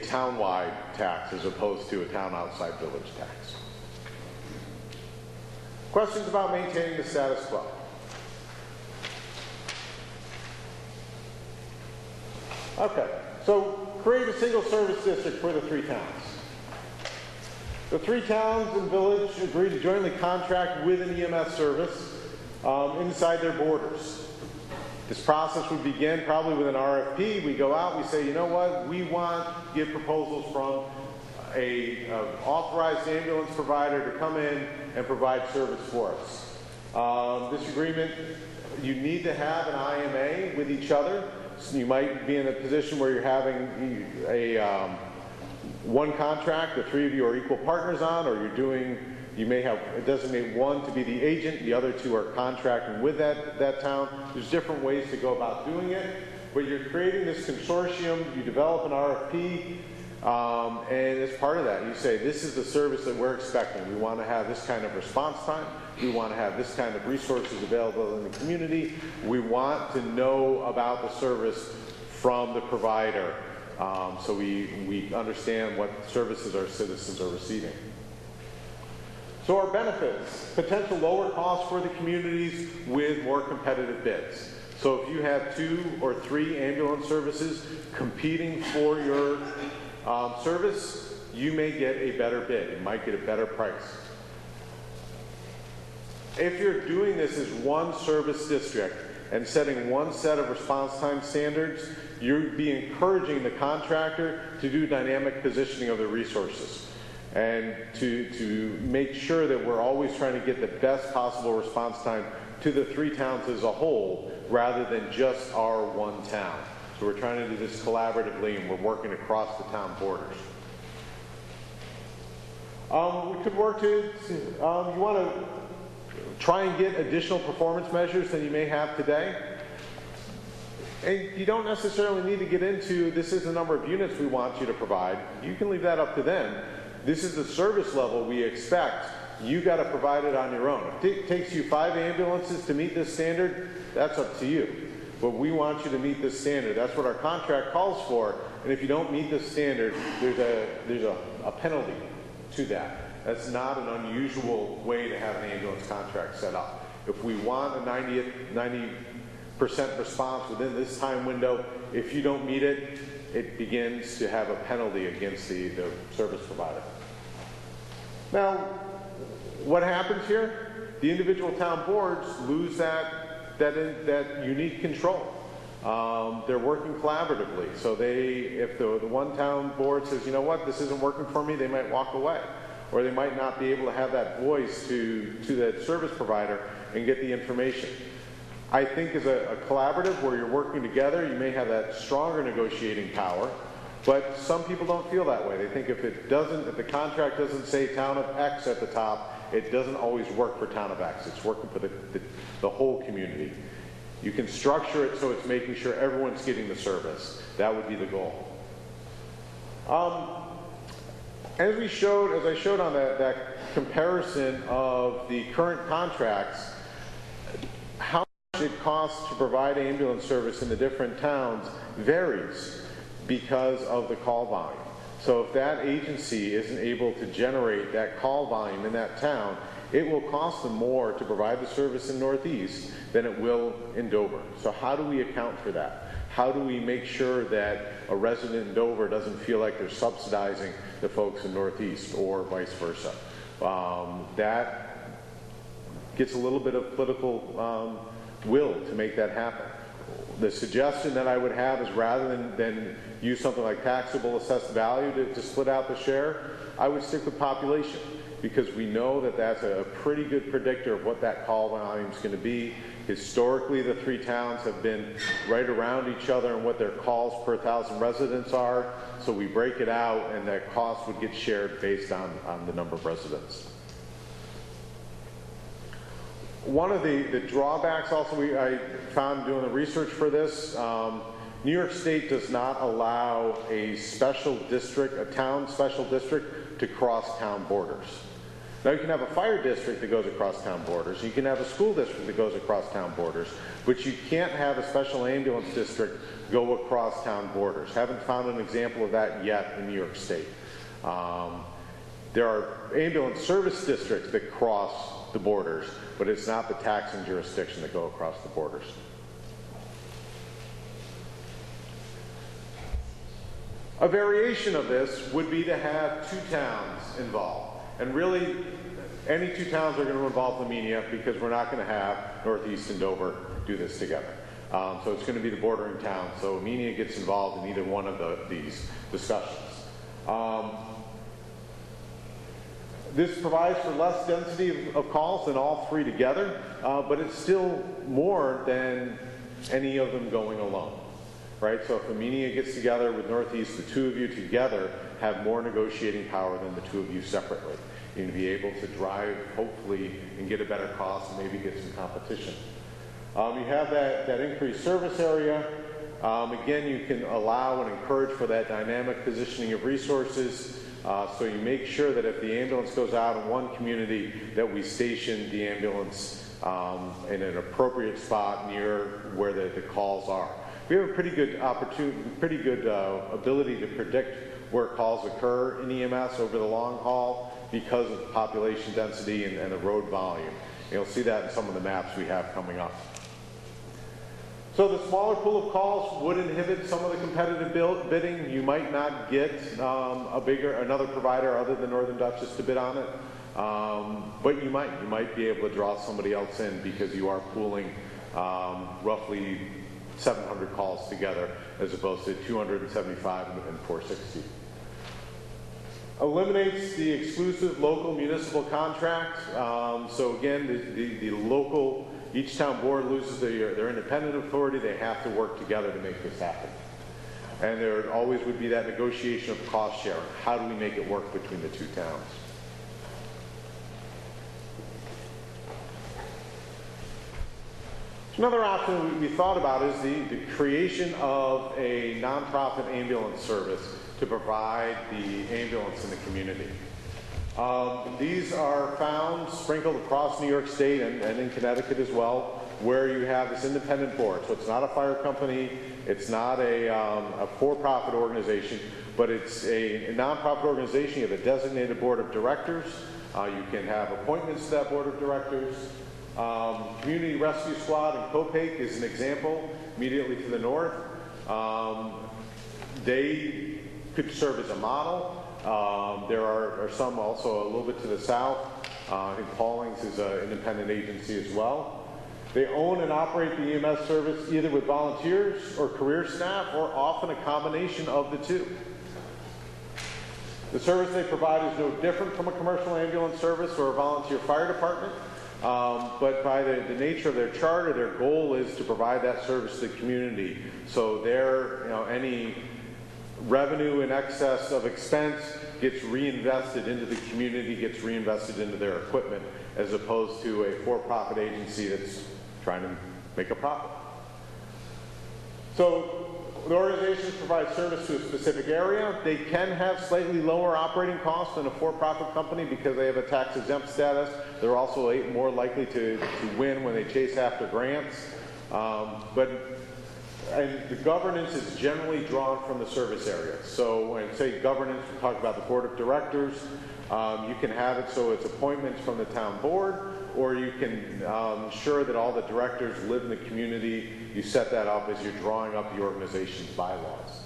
[SPEAKER 2] town-wide tax as opposed to a town outside village tax. Questions about maintaining the status quo? Okay, so create a single service district for the 3 towns. The 3 towns and village agree to jointly contract with an EMS service inside their borders. This process would begin probably with an RFP. We go out, we say, you know what, we want to get proposals from a authorized ambulance provider to come in and provide service for us. This agreement, you need to have an IMA with each other. So you might be in a position where you're having a one contract, the 3 of you are equal partners on, or you may have designate one to be the agent, the other 2 are contracting with that town. There's different ways to go about doing it, but you're creating this consortium, you develop an RFP, and as part of that, you say, this is the service that we're expecting. We want to have this kind of response time. We want to have this kind of resources available in the community. We want to know about the service from the provider, so we understand what services our citizens are receiving. So our benefits, potential lower costs for the communities with more competitive bids. So if you have 2 or 3 ambulance services competing for your service, you may get a better bid. You might get a better price. If you're doing this as one service district and setting one set of response time standards, you'd be encouraging the contractor to do dynamic positioning of their resources and to make sure that we're always trying to get the best possible response time to the 3 towns as a whole rather than just our one town. So we're trying to do this collaboratively and we're working across the town borders. We could work to, you want to try and get additional performance measures than you may have today. And you don't necessarily need to get into, this is the number of units we want you to provide. You can leave that up to them. This is the service level we expect. You got to provide it on your own. If it takes you 5 ambulances to meet this standard, that's up to you. But we want you to meet this standard. That's what our contract calls for. And if you don't meet this standard, there's a penalty to that. That's not an unusual way to have an ambulance contract set up. If we want a 90% response within this time window, if you don't meet it, it begins to have a penalty against the service provider. Now, what happens here? The individual town boards lose that unique control. They're working collaboratively. So if the one town board says, you know what, this isn't working for me, they might walk away. Or they might not be able to have that voice to that service provider and get the information. I think as a collaborative where you're working together, you may have that stronger negotiating power, but some people don't feel that way. They think if the contract doesn't say town of X at the top, it doesn't always work for town of X. It's working for the whole community. You can structure it so it's making sure everyone's getting the service. That would be the goal. As I showed on that comparison of the current contracts, how much it costs to provide ambulance service in the different towns varies because of the call volume. So if that agency isn't able to generate that call volume in that town, it will cost them more to provide the service in Northeast than it will in Dover. So how do we account for that? How do we make sure that a resident in Dover doesn't feel like they're subsidizing the folks in Northeast or vice versa? That gets a little bit of political will to make that happen. The suggestion that I would have is rather than use something like taxable assessed value to split out the share, I would stick with population because we know that that's a pretty good predictor of what that call volume is going to be. Historically, the 3 towns have been right around each other and what their calls per 1,000 residents are. So we break it out and that cost would get shared based on the number of residents. One of the drawbacks also I found doing the research for this, New York State does not allow a special district, a town special district to cross town borders. Now, you can have a fire district that goes across town borders. You can have a school district that goes across town borders, but you can't have a special ambulance district go across town borders. Haven't found an example of that yet in New York State. There are ambulance service districts that cross the borders, but it's not the taxing jurisdiction that go across the borders. A variation of this would be to have 2 towns involved. And really, any 2 towns are going to involve Flaminia because we're not going to have Northeast and Dover do this together. So it's going to be the bordering town. So Flaminia gets involved in either one of these discussions. This provides for less density of calls than all 3 together, but it's still more than any of them going alone. Right? So if Flaminia gets together with Northeast, the 2 of you together have more negotiating power than the 2 of you separately. You're going to be able to drive, hopefully, and get a better cost and maybe get some competition. You have that increased service area. Again, you can allow and encourage for that dynamic positioning of resources. So you make sure that if the ambulance goes out in one community, that we station the ambulance in an appropriate spot near where the calls are. We have a pretty good ability to predict where calls occur in EMS over the long haul because of population density and the road volume. And you'll see that in some of the maps we have coming up. So the smaller pool of calls would inhibit some of the competitive bidding. You might not get another provider other than Northern Dutchess to bid on it, but you might be able to draw somebody else in because you are pooling roughly 700 calls together as opposed to 275 and 460. Eliminates the exclusive local municipal contract. So again, the local, each town board loses their independent authority. They have to work together to make this happen. And there always would be that negotiation of cost sharing. How do we make it work between the 2 towns? Another option we thought about is the creation of a nonprofit ambulance service to provide the ambulance in the community. These are found sprinkled across New York State and in Connecticut as well, where you have this independent board. So it's not a fire company, it's not a for-profit organization, but it's a nonprofit organization. You have a designated board of directors. You can have appointments to that board of directors. Community Rescue Squad in Copake is an example, immediately to the north. They could serve as a model. There are some also a little bit to the south. I think Paulings is an independent agency as well. They own and operate the EMS service either with volunteers or career staff, or often a combination of the 2. The service they provide is no different from a commercial ambulance service or a volunteer fire department. But by the nature of their charter, their goal is to provide that service to the community. So any revenue in excess of expense gets reinvested into the community, gets reinvested into their equipment, as opposed to a for-profit agency that's trying to make a profit. So the organizations provide service to a specific area. They can have slightly lower operating costs than a for-profit company because they have a tax-exempt status. They're also more likely to win when they chase after grants. And the governance is generally drawn from the service area. So when I say governance, we talk about the board of directors. You can have it so it's appointments from the town board, or you can ensure that all the directors live in the community. You set that up as you're drawing up the organization's bylaws.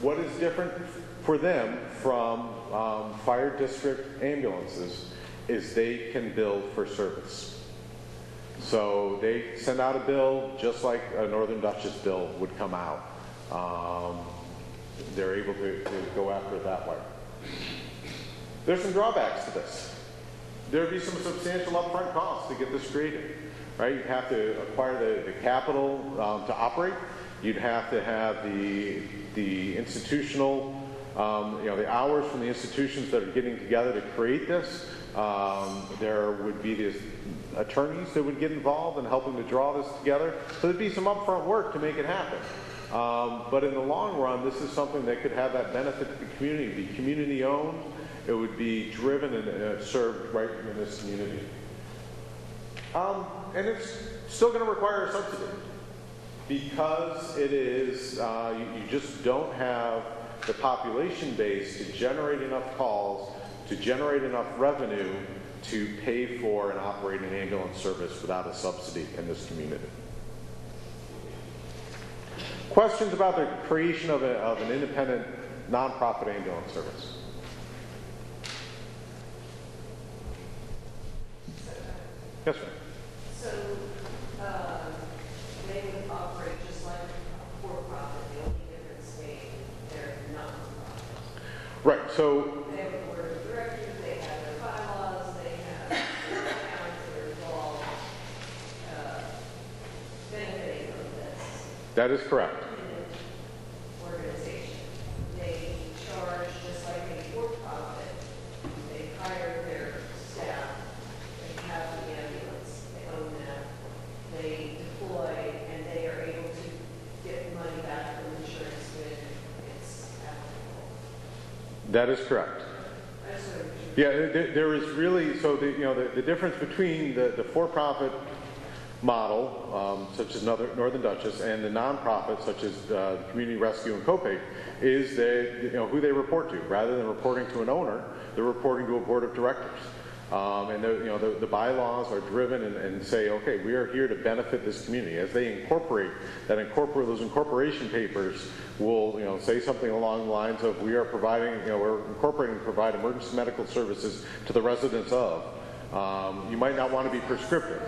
[SPEAKER 2] What is different for them from fire district ambulances is they can bill for service. So they send out a bill just like a Northern Dutchess bill would come out. They're able to go after it that way. There's some drawbacks to this. There'd be some substantial upfront costs to get this created, right? You'd have to acquire the capital to operate. You'd have to have the institutional, the hours from the institutions that are getting together to create this. There would be these attorneys that would get involved in helping to draw this together. So there'd be some upfront work to make it happen. But in the long run, this is something that could have that benefit to the community. Be community owned. It would be driven and served right in this community. And it's still going to require a subsidy because it is, you just don't have the population base to generate enough calls, to generate enough revenue to pay for and operate an ambulance service without a subsidy in this community. Questions about the creation of an independent nonprofit ambulance service? Yes, ma'am.
[SPEAKER 5] So, they would operate just like a for-profit, the only difference being they're not-for-profit.
[SPEAKER 2] Right, so
[SPEAKER 5] They have a board of directors, they have their bylaws, they have their accounts that are involved, benefiting from this
[SPEAKER 2] that is correct.
[SPEAKER 5] organization. They charge just like a for-profit. They hire their staff, they have the ambulance, they own that, they deploy, and they are able to get money back from insurance when it's applicable.
[SPEAKER 2] That is correct.
[SPEAKER 5] That's what
[SPEAKER 2] Yeah, there is really, so the difference between the for-profit model, such as Northern Dutchess, and the nonprofit, such as the Community Rescue and Copay, is that who they report to. Rather than reporting to an owner, they're reporting to a board of directors. And the bylaws are driven and say, okay, we are here to benefit this community. As they incorporate those incorporation papers will say something along the lines of we are providing, we're incorporating to provide emergency medical services to the residents of. You might not want to be prescriptive.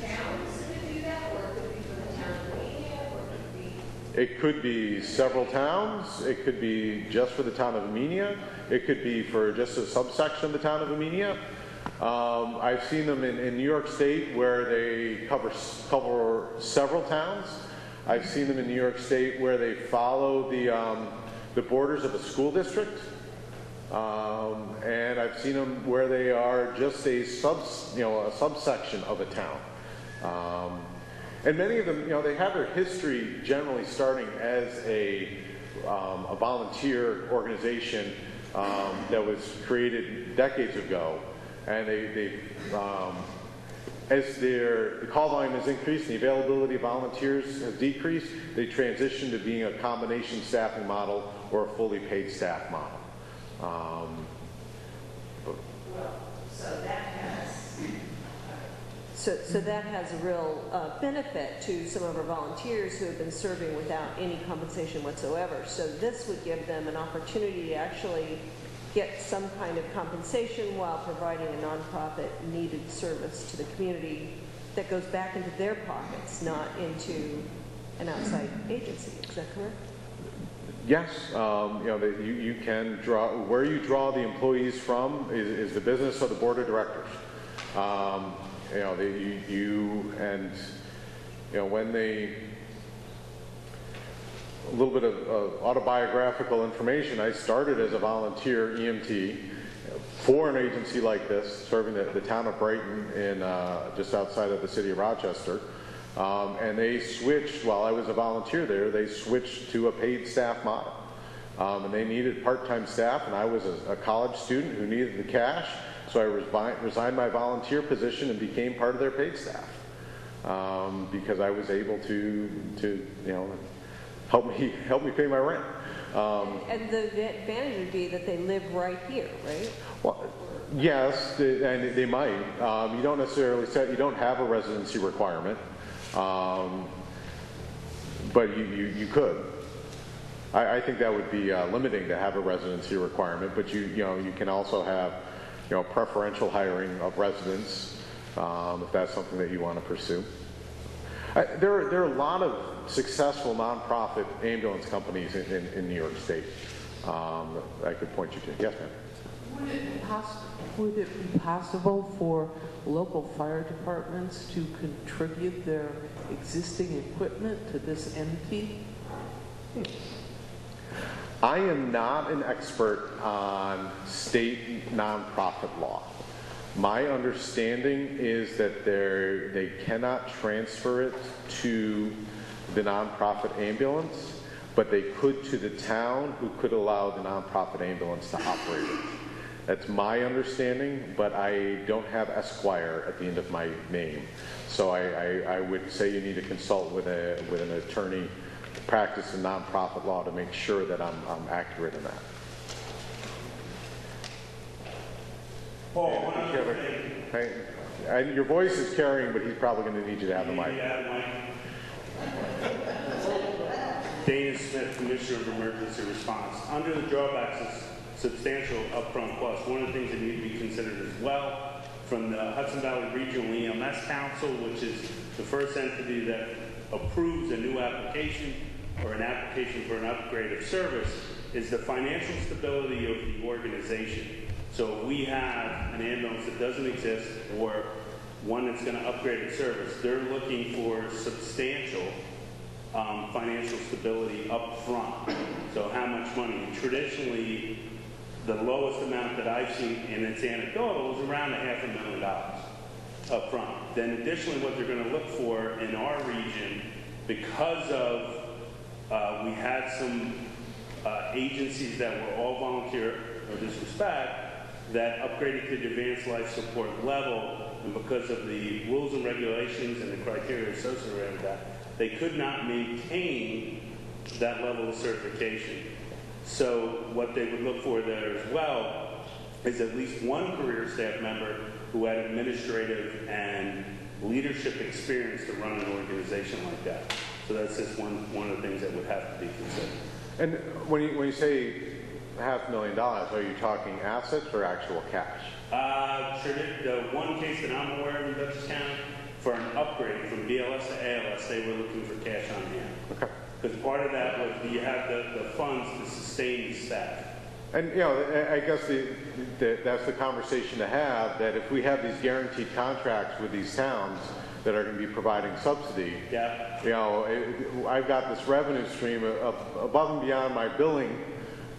[SPEAKER 5] towns that do that, or it could be for the town of Mania, or it could be
[SPEAKER 2] It could be several towns. It could be just for the town of Amenia. It could be for just a subsection of the town of Amenia. I've seen them in New York State where they cover several towns. I've seen them in New York State where they follow the borders of a school district. And I've seen them where they are just a subsection of a town. And many of them, they have their history generally starting as a volunteer organization that was created decades ago. And as the call volume has increased and the availability of volunteers has decreased, they transitioned to being a combination staffing model or a fully paid staff model.
[SPEAKER 6] So that has a real benefit to some of our volunteers who have been serving without any compensation whatsoever. So this would give them an opportunity to actually get some kind of compensation while providing a nonprofit needed service to the community that goes back into their pockets, not into an outside agency. Is that correct?
[SPEAKER 2] Yes, you can draw, where you draw the employees from is the business of the board of directors. When they, a little bit of autobiographical information, I started as a volunteer EMT for an agency like this, serving the town of Brighton in just outside of the city of Rochester. And they switched, while I was a volunteer there, they switched to a paid staff model. And they needed part-time staff, and I was a college student who needed the cash, so I resigned my volunteer position and became part of their paid staff. Because I was able to help me pay my rent.
[SPEAKER 6] And the advantage would be that they live right here, right?
[SPEAKER 2] Well, yes, and they might. You don't necessarily you don't have a residency requirement, but you could. I think that would be limiting to have a residency requirement, but you can also have preferential hiring of residents if that's something that you want to pursue. There are a lot of successful nonprofit ambulance companies in New York State I could point you to. Yes, ma'am.
[SPEAKER 7] Would it be possible for local fire departments to contribute their existing equipment to this entity?
[SPEAKER 2] I am not an expert on state nonprofit law. My understanding is that they cannot transfer it to the nonprofit ambulance, but they could to the town, who could allow the nonprofit ambulance to operate it. That's my understanding, but I don't have Esquire at the end of my name. So I would say you need to consult with an attorney to practice in nonprofit law to make sure that I'm accurate in that.
[SPEAKER 1] Paul, one other thing.
[SPEAKER 2] Hey, your voice is carrying, but he's probably going to need you to have the mic.
[SPEAKER 1] Dana Smith, Commissioner of Emergency Response. Under the drawbacks of substantial upfront costs, one of the things that need to be considered as well from the Hudson Valley Regional EMS Council, which is the first entity that approves a new application or an application for an upgrade of service, is the financial stability of the organization. So if we have an ambulance that doesn't exist or one that's going to upgrade its service, they're looking for substantial financial stability up front. So how much money? Traditionally, the lowest amount that I've seen, and it's anecdotal, is around $500,000 up front. Then additionally, what they're going to look for in our region, because of we had some agencies that were all volunteer or disrespect that upgraded to the advanced life support level, and because of the rules and regulations and the criteria associated with that, they could not maintain that level of certification. So what they would look for there as well is at least one career staff member who had administrative and leadership experience to run an organization like that. So that's just one of the things that would have to be considered.
[SPEAKER 2] And when you say $500,000, are you talking assets or actual cash?
[SPEAKER 1] The one case that I'm aware of in Dutchess County, for an upgrade from BLS to ALS, they were looking for cash on hand.
[SPEAKER 2] Okay.
[SPEAKER 1] Because part of that was you have the funds to sustain the staff.
[SPEAKER 2] And, you know, I guess that's the conversation to have, that if we have these guaranteed contracts with these towns that are going to be providing subsidy,
[SPEAKER 1] Yeah.
[SPEAKER 2] you know, I've got this revenue stream above and beyond my billing.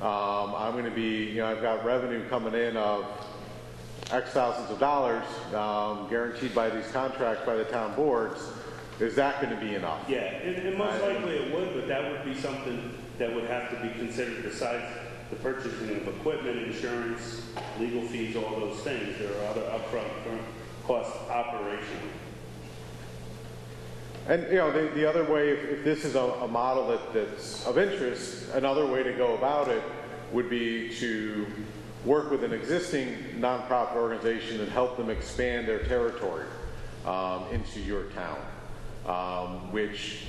[SPEAKER 2] I'm going to be, you know, I've got revenue coming in of X thousands of dollars guaranteed by these contracts by the town boards. Is that going to be enough?
[SPEAKER 1] Yeah, and most likely it would, but that would be something that would have to be considered besides the purchasing of equipment, insurance, legal fees, all those things. There are other upfront costs operationally.
[SPEAKER 2] And, you know, the other way, if this is a model that's of interest, another way to go about it would be to work with an existing nonprofit organization and help them expand their territory into your town, which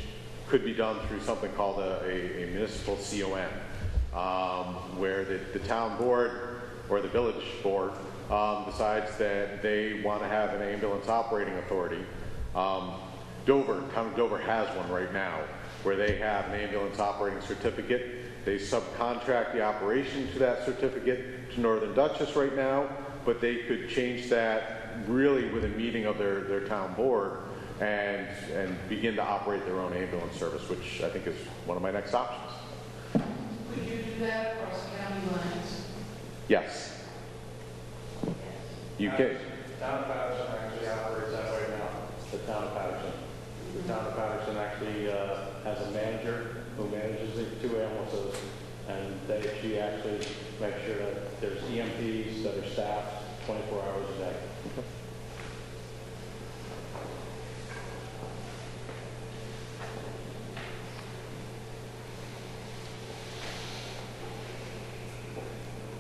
[SPEAKER 2] could be done through something called a municipal CON, where the town board or the village board decides that they want to have an ambulance operating authority. Town of Dover has one right now, where they have an ambulance operating certificate. They subcontract the operation to that certificate to Northern Dutchess right now, but they could change that really with a meeting of their town board and begin to operate their own ambulance service, which I think is one of my next options.
[SPEAKER 8] Could you do that across county lines?
[SPEAKER 2] Yes. You can.
[SPEAKER 9] Town of Patterson actually operates that way now. The town of Patterson. The town of Patterson actually has a manager who manages the two ambulances, and she actually makes sure that there's EMTs that are staffed 24 hours a day.
[SPEAKER 2] Okay.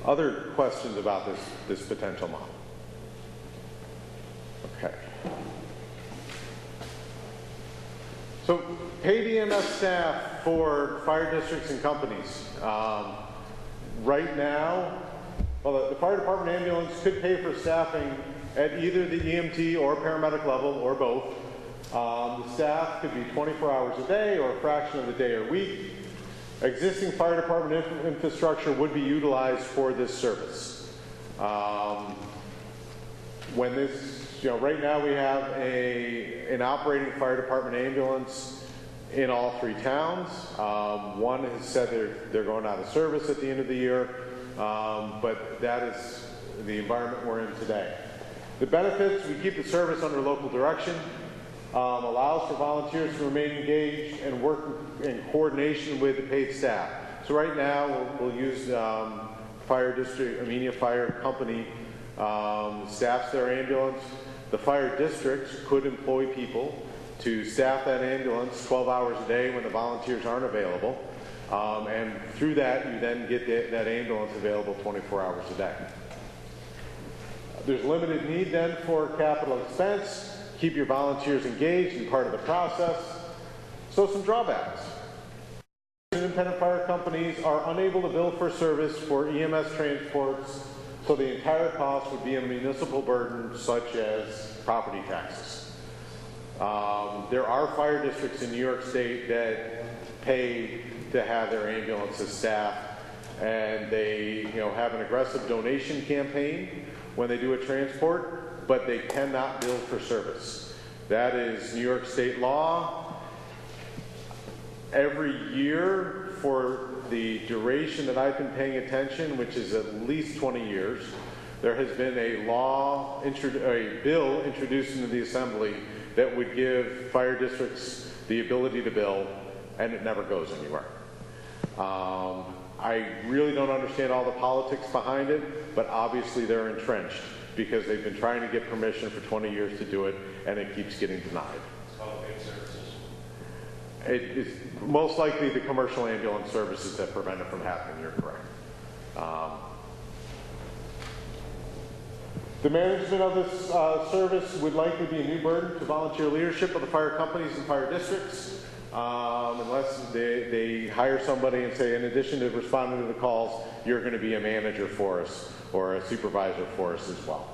[SPEAKER 2] Other questions about this potential model? Okay. So, paid EMS staff for fire districts and companies. Right now, well, the fire department ambulance could pay for staffing at either the EMT or paramedic level or both. The staff could be 24 hours a day or a fraction of the day or week. Existing fire department infrastructure would be utilized for this service. When this, you know, right now we have an operating fire department ambulance in all three towns. One has said they're going out of service at the end of the year, but that is the environment we're in today. The benefits: we keep the service under local direction. allows for volunteers to remain engaged and work in coordination with the paid staff. So right now, we'll use Fire District, Amenia Fire Company staffs their ambulance. The fire districts could employ people to staff that ambulance 12 hours a day when the volunteers aren't available. And through that, you then get that ambulance available 24 hours a day. There's limited need then for capital expense. Keep your volunteers engaged and part of the process. So some drawbacks. Independent fire companies are unable to bill for service for EMS transports, so the entire cost would be a municipal burden such as property taxes. There are fire districts in New York State that pay to have their ambulances staffed, and they have an aggressive donation campaign when they do a transport, but they cannot bill for service. That is New York State law. Every year for the duration that I've been paying attention, which is at least 20 years, there has been a bill introduced into the Assembly that would give fire districts the ability to bill, and it never goes anywhere. I really don't understand all the politics behind it, but obviously they're entrenched because they've been trying to get permission for 20 years to do it, and it keeps getting denied.
[SPEAKER 3] It's called paid services.
[SPEAKER 2] It is most likely the commercial ambulance services that prevent it from happening. You're correct. The management of this service would likely be a new burden to volunteer leadership of the fire companies and fire districts, unless they hire somebody and say, in addition to responding to the calls, you're going to be a manager for us or a supervisor for us as well.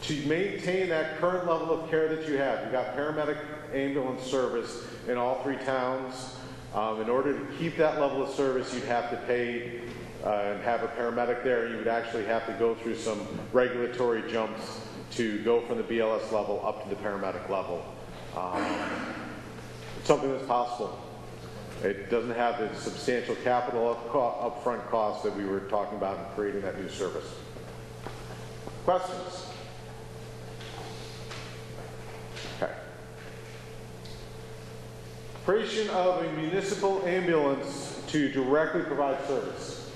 [SPEAKER 2] To maintain that current level of care that you have, you've got paramedic ambulance service in all 3 towns. In order to keep that level of service, you'd have to pay and have a paramedic there. You would actually have to go through some regulatory jumps to go from the BLS level up to the paramedic level. It's something that's possible. It doesn't have the substantial capital upfront costs that we were talking about in creating that new service. Questions? Okay. Creation of a municipal ambulance to directly provide service.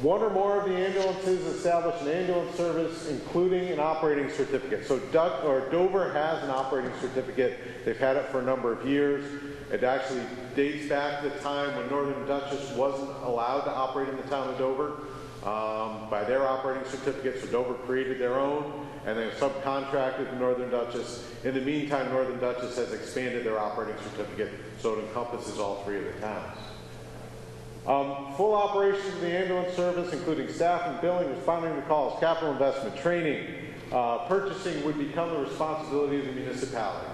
[SPEAKER 2] One or more of the ambulances establish an ambulance service, including an operating certificate. So Dover has an operating certificate. They've had it for a number of years. It actually dates back to the time when Northern Dutchess wasn't allowed to operate in the town of Dover by their operating certificate. So Dover created their own, and they subcontracted to Northern Dutchess. In the meantime, Northern Dutchess has expanded their operating certificate so it encompasses all 3 of the towns. Full operations of the ambulance service, including staffing, billing, responding to calls, capital investment, training, purchasing would become the responsibility of the municipality.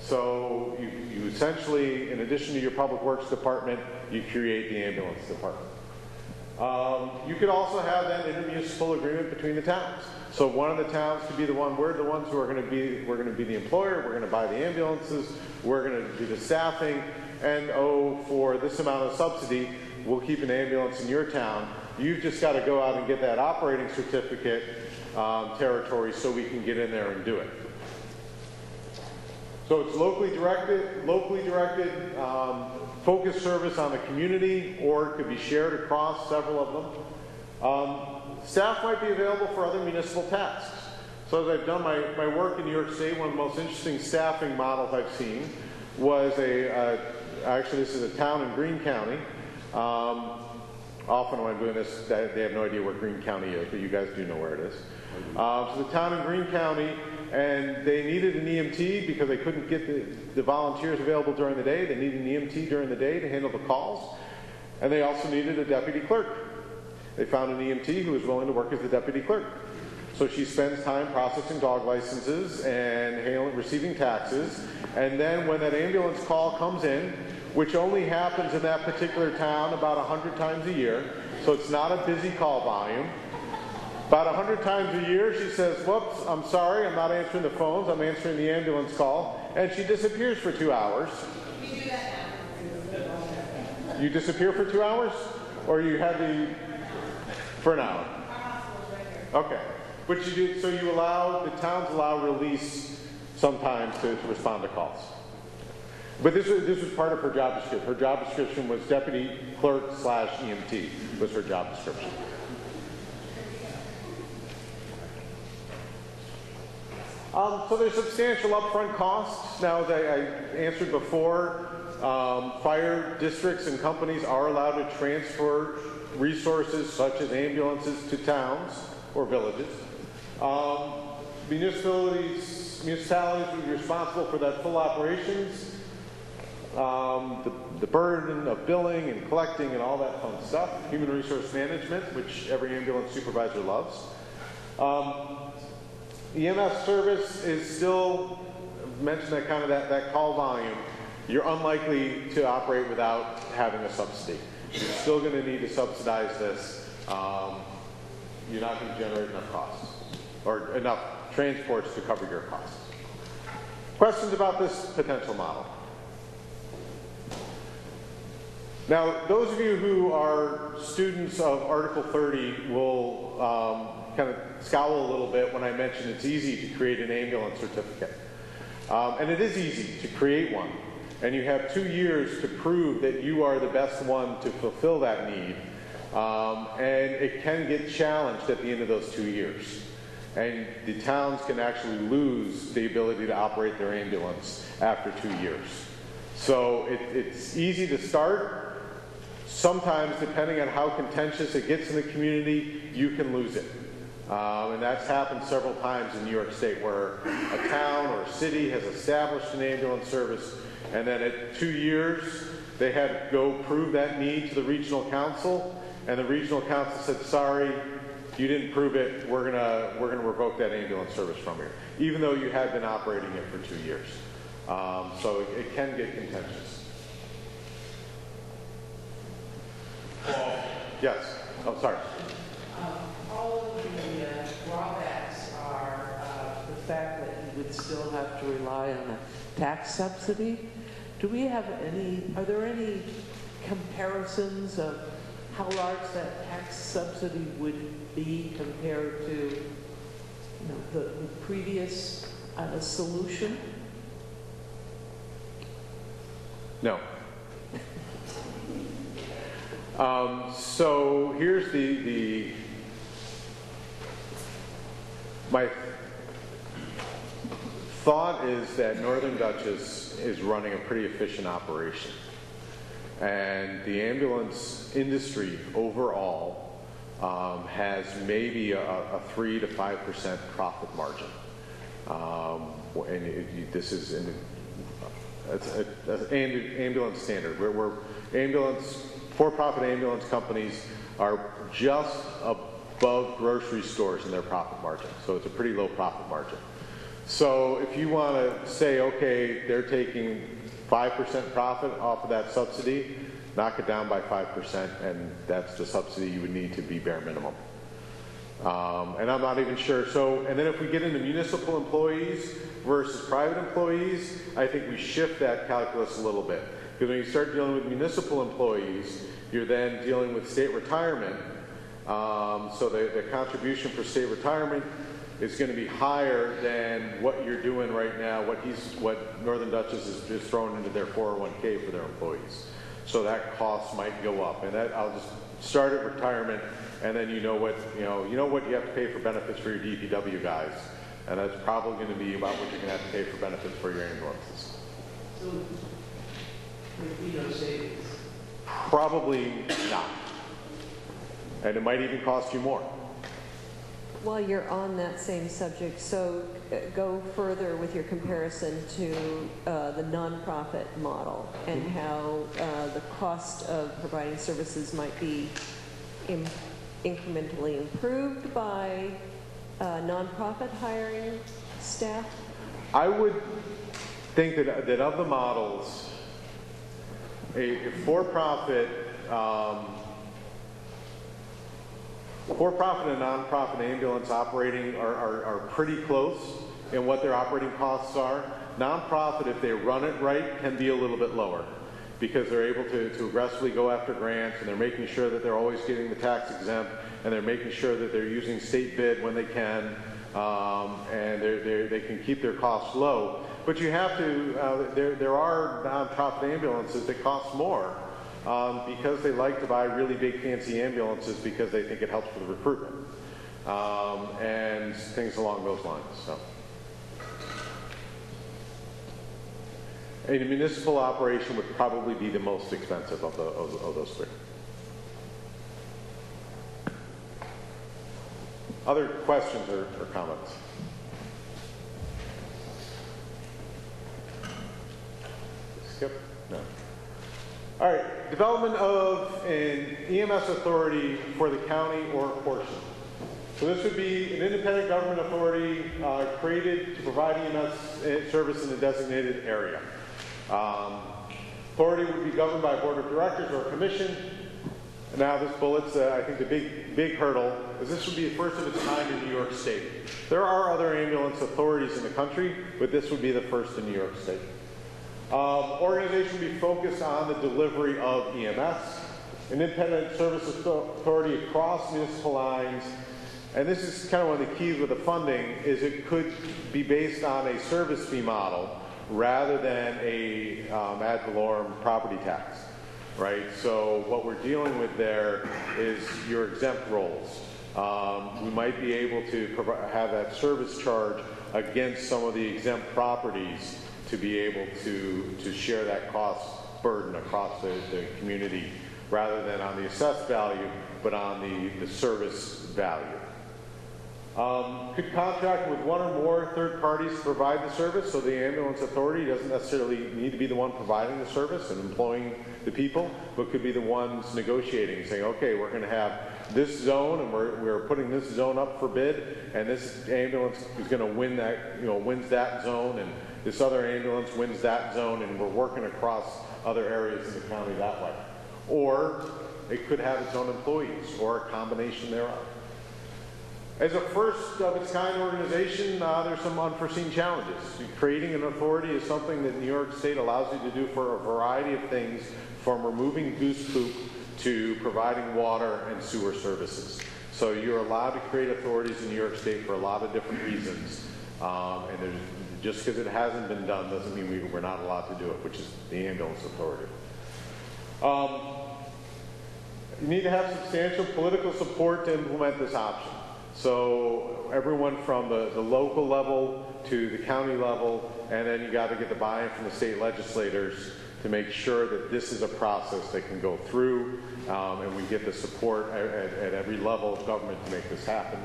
[SPEAKER 2] So you essentially, in addition to your public works department, you create the ambulance department. You could also have that intermunicipal agreement between the towns. So one of the towns could be we're the ones who are going to be the employer, we're going to buy the ambulances, we're going to do the staffing, and for this amount of subsidy, we'll keep an ambulance in your town. You've just got to go out and get that operating certificate territory so we can get in there and do it. So it's locally directed, focused service on the community, or it could be shared across several of them. Staff might be available for other municipal tasks. So as I've done my work in New York State, one of the most interesting staffing models I've seen was actually this is a town in Greene County. Often when I'm doing this, they have no idea where Greene County is, but you guys do know where it is. So the town in Greene County, and they needed an EMT because they couldn't get the volunteers available during the day. They needed an EMT during the day to handle the calls, and they also needed a deputy clerk. They found an EMT who was willing to work as the deputy clerk. So she spends time processing dog licenses and receiving taxes, and then when that ambulance call comes in, which only happens in that particular town about 100 times a year, so it's not a busy call volume. About 100 times a year, she says, whoops, I'm sorry, I'm not answering the phones, I'm answering the ambulance call, and she disappears for 2 hours.
[SPEAKER 5] We do that now.
[SPEAKER 2] You disappear for 2 hours? Or you have for an hour?
[SPEAKER 5] Our hospital's right here.
[SPEAKER 2] Okay. But you do, so you allow, the towns allow release sometimes to respond to calls. But this was part of her job description. Her job description was deputy clerk / EMT was her job description. So there's substantial upfront costs. Now, as I answered before, fire districts and companies are allowed to transfer resources such as ambulances to towns or villages. Municipalities would be responsible for that full operations, the burden of billing and collecting and all that fun stuff, human resource management, which every ambulance supervisor loves. EMS service is still, mentioned that kind of that call volume, you're unlikely to operate without having a subsidy. You're still going to need to subsidize this. You're not going to generate enough costs or enough transports to cover your costs. Questions about this potential model? Now, those of you who are students of Article 30 will kind of scowl a little bit when I mention it's easy to create an ambulance certificate. And it is easy to create one. And you have 2 years to prove that you are the best one to fulfill that need. And it can get challenged at the end of those 2 years. And the towns can actually lose the ability to operate their ambulance after 2 years. So it's easy to start. Sometimes, depending on how contentious it gets in the community, you can lose it. And that's happened several times in New York State where a town or a city has established an ambulance service, and then at 2 years, they had to go prove that need to the regional council, and the regional council said, sorry, you didn't prove it, we're gonna revoke that ambulance service from you, even though you had been operating it for 2 years. So it can get contentious. Yes. Oh, sorry.
[SPEAKER 7] All of the drawbacks are the fact that you would still have to rely on a tax subsidy. Do we have are there any comparisons of how large that tax subsidy would be compared to the previous solution?
[SPEAKER 2] No. So here's my thought is that Northern Dutchess is running a pretty efficient operation. And the ambulance industry overall has maybe a 3 to 5% profit margin. This is an ambulance standard where for-profit ambulance companies are just above grocery stores in their profit margin. So it's a pretty low profit margin. So if you want to say, okay, they're taking 5% profit off of that subsidy, knock it down by 5%, and that's the subsidy you would need to be bare minimum. And I'm not even sure. So, and then if we get into municipal employees versus private employees, I think we shift that calculus a little bit. Because when you start dealing with municipal employees, you're then dealing with state retirement. So the contribution for state retirement is going to be higher than what you're doing right now, what Northern Dutchess is just throwing into their 401k for their employees. So that cost might go up. And that I'll just start at retirement, and then you know what you have to pay for benefits for your DPW guys. And that's probably going to be about what you're going to have to pay for benefits for your ambulances.
[SPEAKER 7] So there'd be no savings?
[SPEAKER 2] Probably not. And it might even cost you more.
[SPEAKER 6] While you're on that same subject, so go further with your comparison to the nonprofit model and how the cost of providing services might be incrementally improved by nonprofit hiring staff.
[SPEAKER 2] I would think that of the models, a for-profit and nonprofit ambulance operating are pretty close in what their operating costs are. Nonprofit, if they run it right, can be a little bit lower. because they're able to aggressively go after grants, and they're making sure that they're always getting the tax exempt, and they're making sure that they're using state bid when they can, and they can keep their costs low. But you have to, there are nonprofit ambulances that cost more because they like to buy really big fancy ambulances because they think it helps with recruitment and things along those lines. So. A municipal operation would probably be the most expensive of those three. Other questions or comments? Skip? No. All right, development of an EMS authority for the county or a portion. So this would be an independent government authority created to provide EMS service in a designated area. Authority would be governed by a board of directors or a commission. Now this bullet's, I think the big hurdle is this would be the first of its kind in New York State. There are other ambulance authorities in the country, but this would be the first in New York State. Organization would be focused on the delivery of EMS, an independent service authority across municipal lines, and this is kind of one of the keys with the funding, is it could be based on a service fee model rather than a ad valorem property tax, right? So what we're dealing with there is your exempt roles. We might be able to have that service charge against some of the exempt properties to be able to share that cost burden across the community rather than on the assessed value, but on the service value. Could contract with one or more third parties to provide the service, so the ambulance authority doesn't necessarily need to be the one providing the service and employing the people, but could be the ones negotiating, saying, okay, we're going to have this zone, and we're putting this zone up for bid, and this ambulance is going to win that, wins that zone, and this other ambulance wins that zone, and we're working across other areas in the county that way. Or it could have its own employees, or a combination thereof. As a first of its kind organization, there's some unforeseen challenges. Creating an authority is something that New York State allows you to do for a variety of things, from removing goose poop to providing water and sewer services. So you're allowed to create authorities in New York State for a lot of different reasons. And just because it hasn't been done doesn't mean we're not allowed to do it, which is the ambulance authority. You need to have substantial political support to implement this option. So everyone from the local level to the county level, and then you got to get the buy-in from the state legislators to make sure that this is a process that can go through, and we get the support at every level of government to make this happen.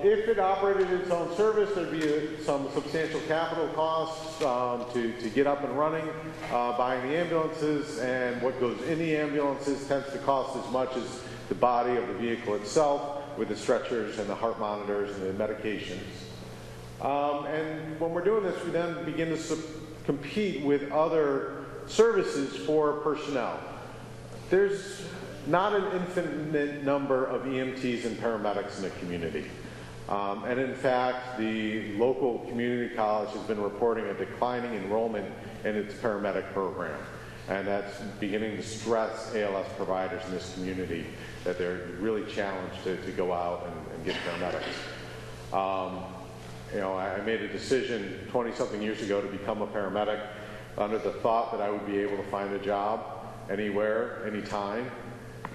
[SPEAKER 2] If it operated its own service, there'd be some substantial capital costs to get up and running, buying the ambulances, and what goes in the ambulances tends to cost as much as the body of the vehicle itself, with the stretchers and the heart monitors and the medications. And when we're doing this, we then begin to compete with other services for personnel. There's not an infinite number of EMTs and paramedics in the community. And in fact, the local community college has been reporting a declining enrollment in its paramedic program. And that's beginning to stress ALS providers in this community that they're really challenged to go out and get paramedics. I made a decision 20-something years ago to become a paramedic under the thought that I would be able to find a job anywhere, anytime.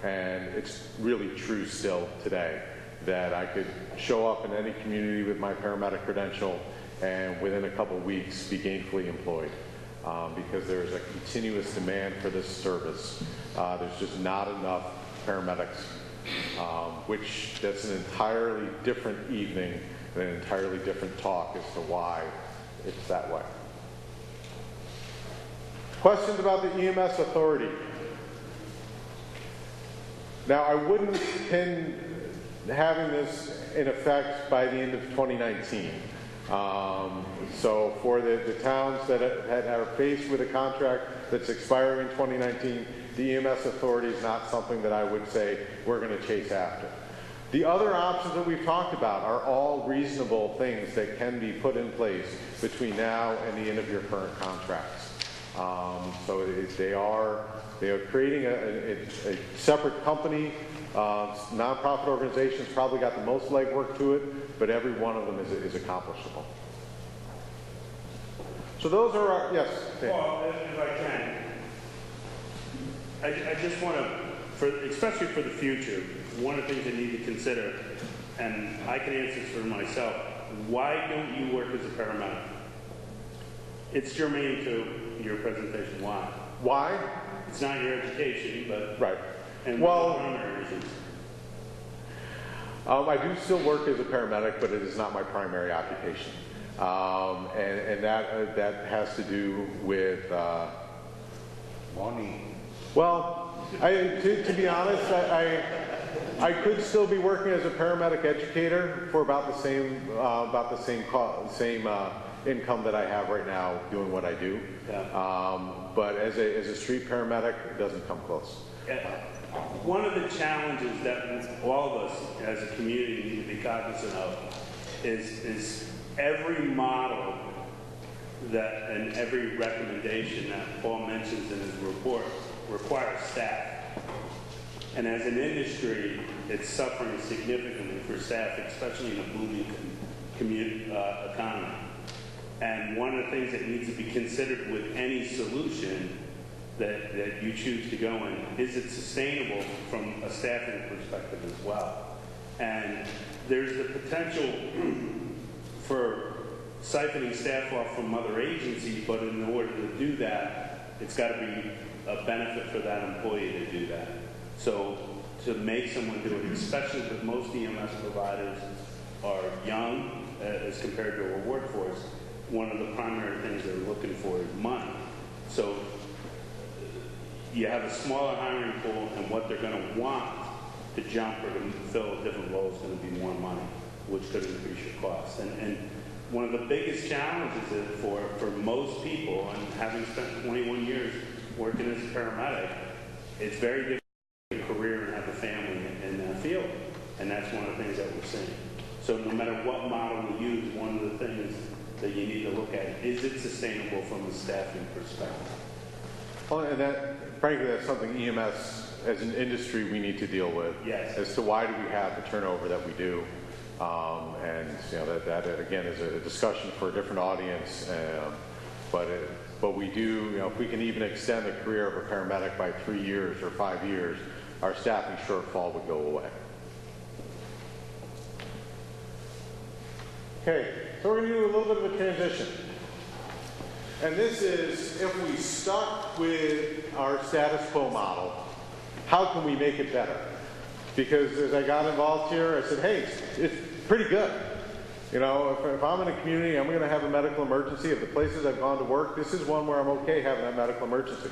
[SPEAKER 2] And it's really true still today that I could show up in any community with my paramedic credential and within a couple weeks be gainfully employed. Because there's a continuous demand for this service. There's just not enough paramedics, which that's an entirely different evening and an entirely different talk as to why it's that way. Questions about the EMS authority? Now, I wouldn't pin having this in effect by the end of 2019. So for the towns that are faced with a contract that's expiring in 2019, the EMS authority is not something that I would say we're going to chase after. The other options that we've talked about are all reasonable things that can be put in place between now and the end of your current contracts. So they are creating a separate company. Nonprofit organizations probably got the most legwork to it, but every one of them is accomplishable. So those are our, yes? Dan.
[SPEAKER 10] Well, if I can, I just want to, especially for the future, one of the things I need to consider, and I can answer this for myself, why don't you work as a paramedic? It's germane to your presentation. Why?
[SPEAKER 2] Why?
[SPEAKER 10] It's not your education, but...
[SPEAKER 2] Right.
[SPEAKER 10] And
[SPEAKER 2] well,
[SPEAKER 10] what are the primary reasons?
[SPEAKER 2] I do still work as a paramedic, but it is not my primary occupation. And that has to do with money. Well, to be honest, I could still be working as a paramedic educator for about the same income that I have right now doing what I do. Yeah. But as a street paramedic, it doesn't come close.
[SPEAKER 10] One of the challenges that all of us as a community need to be cognizant of is every model that and every recommendation that Paul mentions in his report requires staff. And as an industry, it's suffering significantly for staff, especially in a booming economy. And one of the things that needs to be considered with any solution that you choose to go in, is it sustainable from a staffing perspective as well? And there's the potential for siphoning staff off from other agencies, but in order to do that, it's got to be a benefit for that employee to do that. So to make someone do it, especially because most EMS providers are young as compared to our workforce, one of the primary things they're looking for is money. So you have a smaller hiring pool, and what they're going to want to jump or to fill a different role is going to be more money, which could increase your cost. And one of the biggest challenges for most people, and having spent 21 years working as a paramedic, it's very difficult to have a career and have a family in that field. And that's one of the things that we're seeing. So no matter what model we use, one of the things that you need to look at, is it sustainable from a staffing perspective?
[SPEAKER 2] Well, and frankly, that's something EMS as an industry we need to deal with.
[SPEAKER 10] Yes.
[SPEAKER 2] As to why do we have the turnover that we do. And that again is a discussion for a different audience. But we do, if we can even extend the career of a paramedic by 3 years or 5 years, our staffing shortfall would go away. Okay, so we're going to do a little bit of a transition. And this is, if we stuck with our status quo model, how can we make it better? Because as I got involved here, I said, hey, it's pretty good. You know, if I'm in a community, I'm going to have a medical emergency. Of the places I've gone to work, this is one where I'm okay having that medical emergency.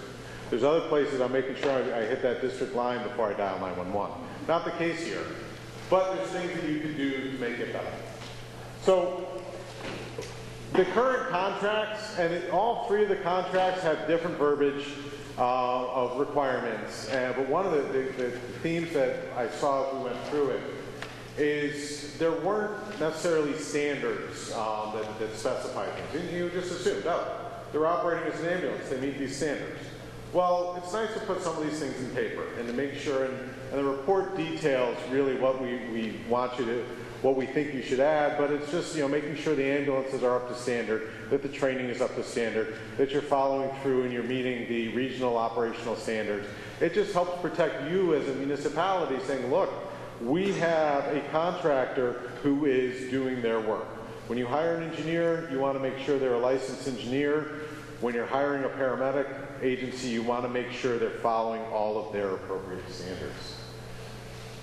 [SPEAKER 2] There's other places I'm making sure I hit that district line before I dial 911. Not the case here. But there's things that you can do to make it better. So the current contracts, and all three of the contracts have different verbiage of requirements. But one of the themes that I saw as we went through it is there weren't necessarily standards that specify things. And you just assumed, oh, they're operating as an ambulance, they meet these standards. Well, it's nice to put some of these things in paper and to make sure, and the report details really what we want you to, what we think you should add, but it's just, making sure the ambulances are up to standard, that the training is up to standard, that you're following through and you're meeting the regional operational standards. It just helps protect you as a municipality saying, look, we have a contractor who is doing their work. When you hire an engineer, you want to make sure they're a licensed engineer. When you're hiring a paramedic agency, you want to make sure they're following all of their appropriate standards.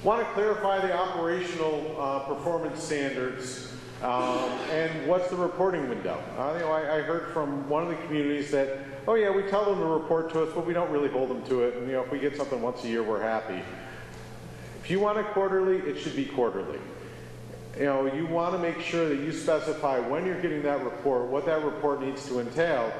[SPEAKER 2] Want to clarify the operational performance standards and what's the reporting window. I heard from one of the communities that, oh yeah, we tell them to report to us, but we don't really hold them to it. And if we get something once a year, we're happy. If you want it quarterly, it should be quarterly. You want to make sure that you specify when you're getting that report, what that report needs to entail.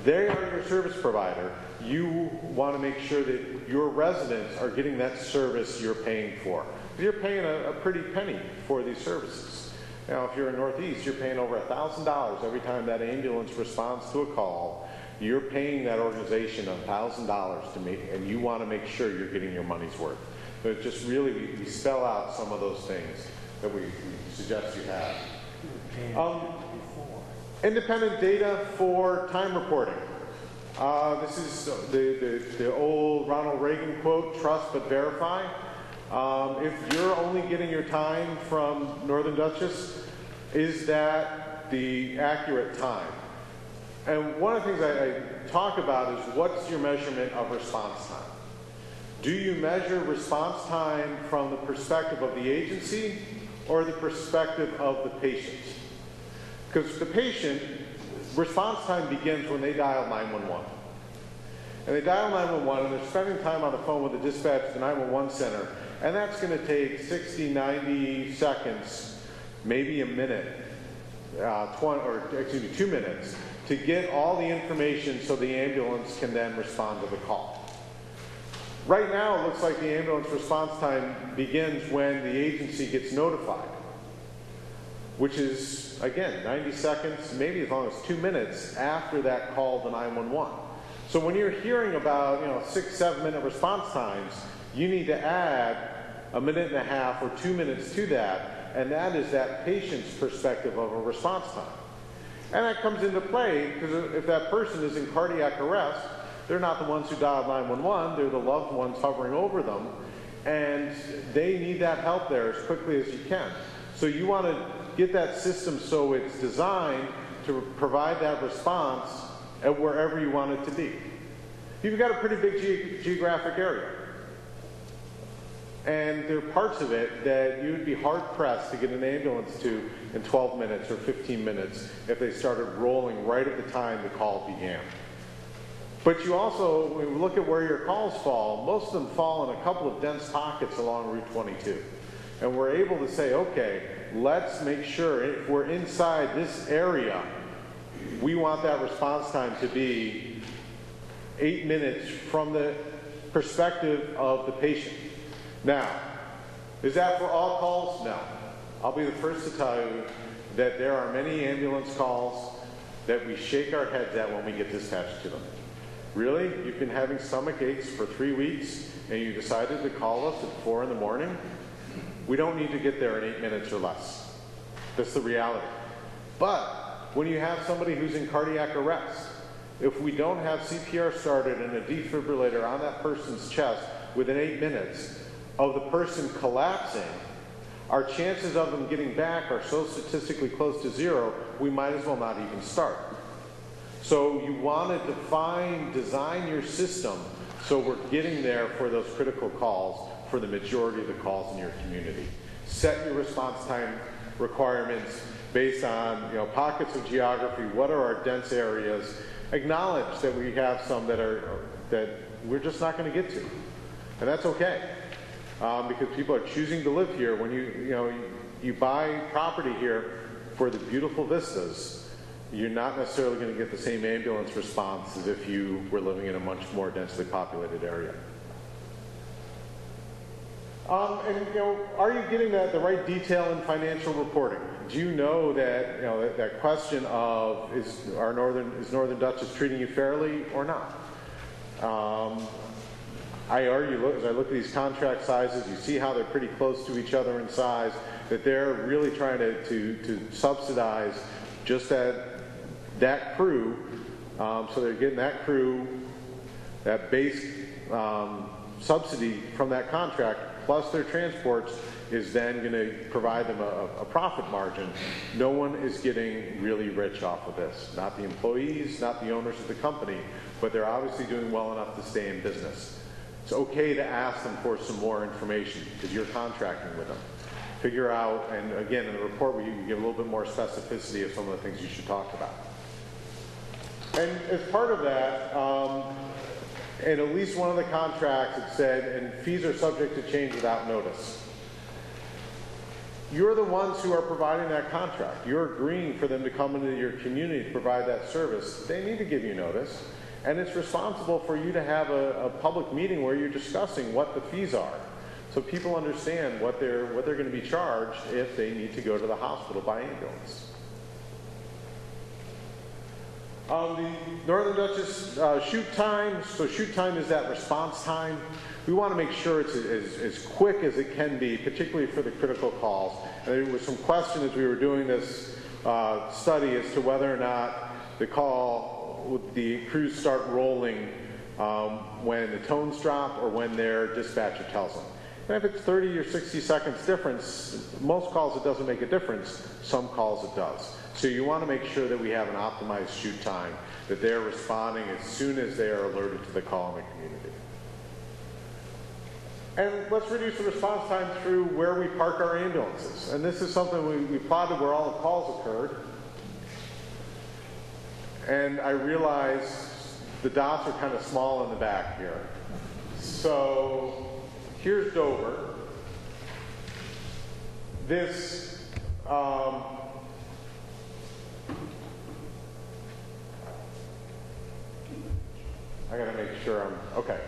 [SPEAKER 2] They are your service provider. You want to make sure that your residents are getting that service you're paying for. You're paying a pretty penny for these services. Now, if you're in Northeast, you're paying over $1,000 every time that ambulance responds to a call. you're paying that organization $1,000 to make, and you want to make sure you're getting your money's worth. But it just really, we spell out some of those things that we suggest you have. Independent data for time reporting. This is the old Ronald Reagan quote, trust but verify. If you're only getting your time from Northern Dutchess, is that the accurate time? And one of the things I talk about is what's your measurement of response time? Do you measure response time from the perspective of the agency or the perspective of the patient? Because the patient, response time begins when they dial 911. And they dial 911 and they're spending time on the phone with the dispatch at the 911 center, and that's going to take 60, 90 seconds, maybe a minute, 2 minutes, to get all the information so the ambulance can then respond to the call. Right now, it looks like the ambulance response time begins when the agency gets notified, which is, again, 90 seconds, maybe as long as 2 minutes after that call to 911. So when you're hearing about 6, 7 minute response times, you need to add a minute and a half or 2 minutes to that, and that is that patient's perspective of a response time. And that comes into play because if that person is in cardiac arrest, they're not the ones who dialed 911, they're the loved ones hovering over them, and they need that help there as quickly as you can. So you want to get that system so it's designed to provide that response at wherever you want it to be. You've got a pretty big geographic area. And there are parts of it that you would be hard-pressed to get an ambulance to in 12 minutes or 15 minutes if they started rolling right at the time the call began. But you also, when you look at where your calls fall, most of them fall in a couple of dense pockets along Route 22. And we're able to say, okay, let's make sure if we're inside this area, we want that response time to be 8 minutes from the perspective of the patient. Now, is that for all calls? No. I'll be the first to tell you that there are many ambulance calls that we shake our heads at when we get dispatched to them. Really? You've been having stomach aches for 3 weeks and you decided to call us at 4 in the morning? We don't need to get there in 8 minutes or less. That's the reality. But when you have somebody who's in cardiac arrest, if we don't have CPR started and a defibrillator on that person's chest within 8 minutes of the person collapsing, our chances of them getting back are so statistically close to zero, we might as well not even start. So you want to design your system so we're getting there for those critical calls for the majority of the calls in your community. Set your response time requirements based on pockets of geography. What are our dense areas? Acknowledge that we have some that we're just not going to get to, and that's okay, because people are choosing to live here. When you buy property here for the beautiful vistas, you're not necessarily going to get the same ambulance response as if you were living in a much more densely populated area. Are you getting the right detail in financial reporting? Do you know that that question of is Northern Dutchess treating you fairly or not? I argue, as I look at these contract sizes, you see how they're pretty close to each other in size, that they're really trying to subsidize just that crew, so they're getting that crew, that base subsidy from that contract, plus their transports is then going to provide them a profit margin. No one is getting really rich off of this. Not the employees, not the owners of the company, but they're obviously doing well enough to stay in business. It's okay to ask them for some more information because you're contracting with them. Figure out, and again, in the report we give a little bit more specificity of some of the things you should talk about. And as part of that, in at least one of the contracts it said, and fees are subject to change without notice. You're the ones who are providing that contract. You're agreeing for them to come into your community to provide that service. They need to give you notice. And it's responsible for you to have a public meeting where you're discussing what the fees are, so people understand what they're going to be charged if they need to go to the hospital by ambulance. The Northern Dutchess shoot time, so shoot time is that response time. We want to make sure it's as quick as it can be, particularly for the critical calls. And there was some question as we were doing this study as to whether or not the call, would the crews start rolling when the tones drop or when their dispatcher tells them. And if it's 30 or 60 seconds difference, most calls it doesn't make a difference, some calls it does. So you want to make sure that we have an optimized shoot time, that they're responding as soon as they are alerted to the call in the community. And let's reduce the response time through where we park our ambulances. And this is something we plotted where all the calls occurred. And I realized the dots are kind of small in the back here. So here's Dover. This, I gotta make sure I'm, okay.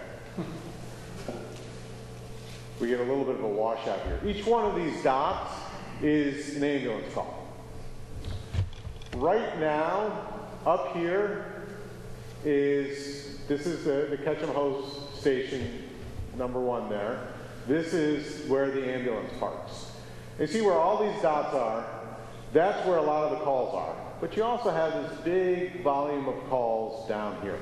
[SPEAKER 2] We get a little bit of a washout here. Each one of these dots is an ambulance call. Right now, up here this is the Ketchum Hose Station, number 1 there. This is where the ambulance parks. You see where all these dots are, that's where a lot of the calls are. But you also have this big volume of calls down here.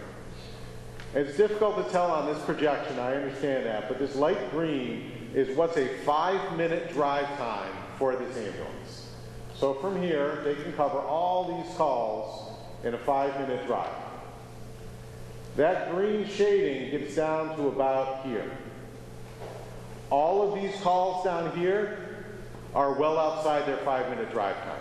[SPEAKER 2] It's difficult to tell on this projection, I understand that, but this light green is what's a 5-minute drive time for this ambulance. So from here, they can cover all these calls in a 5-minute drive. That green shading gets down to about here. All of these calls down here are well outside their 5-minute drive time.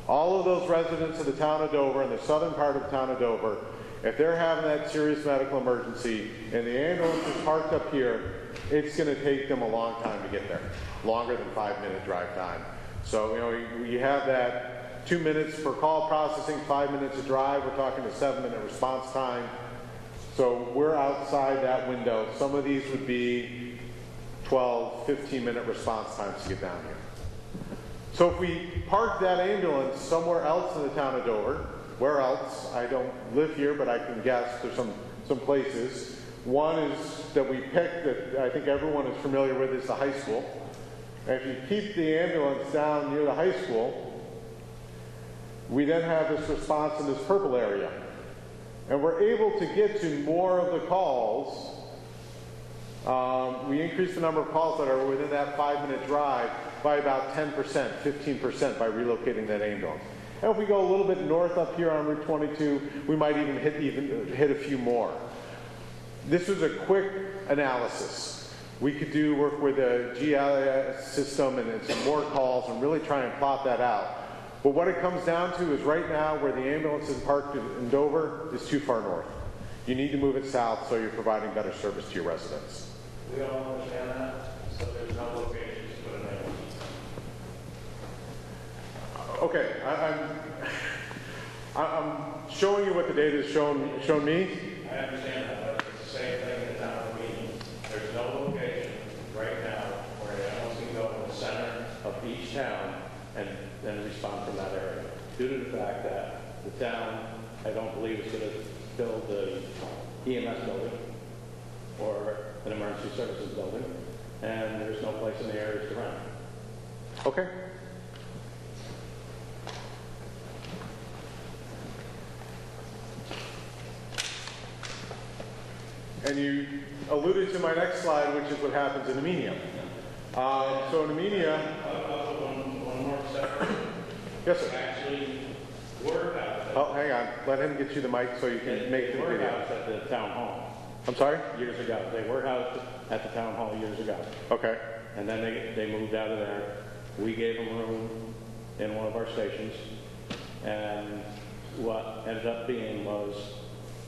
[SPEAKER 2] All of those residents of the town of Dover, in the southern part of the town of Dover, if they're having that serious medical emergency and the ambulance is parked up here, it's going to take them a long time to get there, longer than 5-minute drive time. So, you know, you have that 2 minutes for call processing, 5 minutes of drive. We're talking a 7-minute response time. So we're outside that window. Some of these would be 12, 15-minute response times to get down here. So if we park that ambulance somewhere else in the town of Dover, where else? I don't live here, but I can guess there's some places. One is that we picked that I think everyone is familiar with is the high school. And if you keep the ambulance down near the high school, we then have this response in this purple area. And we're able to get to more of the calls. We increase the number of calls that are within that 5-minute drive by about 10%, 15% by relocating that ambulance. And if we go a little bit north up here on Route 22, we might even hit a few more. This was a quick analysis. We could work with a GIS system and some more calls and really try and plot that out. But what it comes down to is right now where the ambulance is parked in Dover is too far north. You need to move it south so you're providing better service to your residents.
[SPEAKER 9] We all understand that, so there's no locations to put an ambulance.
[SPEAKER 2] Okay, I'm showing you what the data has shown me.
[SPEAKER 9] I understand that, but it's the same thing in the town of Meeting. There's no location right now where an ambulance can go in the center of each town and then respond from that area. Due to the fact that the town, I don't believe, is going to build the EMS building or an emergency services building, and there's no place in the area to rent.
[SPEAKER 2] Okay. And you alluded to my next slide, which is what happens in Armenia. So in Armenia...
[SPEAKER 9] One more step.
[SPEAKER 2] Yes, sir.
[SPEAKER 9] Actually, warehouse.
[SPEAKER 2] Oh, hang on. Let him get you the mic so you can make the video.
[SPEAKER 9] Warehouse at the town hall.
[SPEAKER 2] I'm sorry?
[SPEAKER 9] Years ago. They warehoused at the town hall years ago.
[SPEAKER 2] Okay.
[SPEAKER 9] And then they moved out of there. We gave them room in one of our stations. And what ended up being was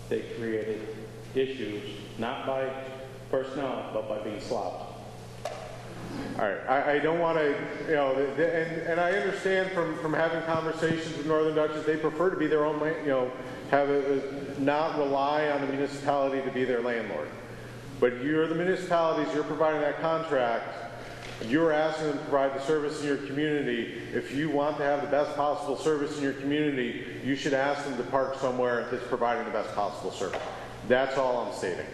[SPEAKER 9] they created issues, not by personnel, but by being slopped.
[SPEAKER 2] All right. I don't want to, you know, and I understand from having conversations with Northern Dutchess, they prefer to be their own, you know, not rely on the municipality to be their landlord. But you're the municipalities, you're providing that contract. You're asking them to provide the service in your community. If you want to have the best possible service in your community, you should ask them to park somewhere that's providing the best possible service. That's all I'm stating.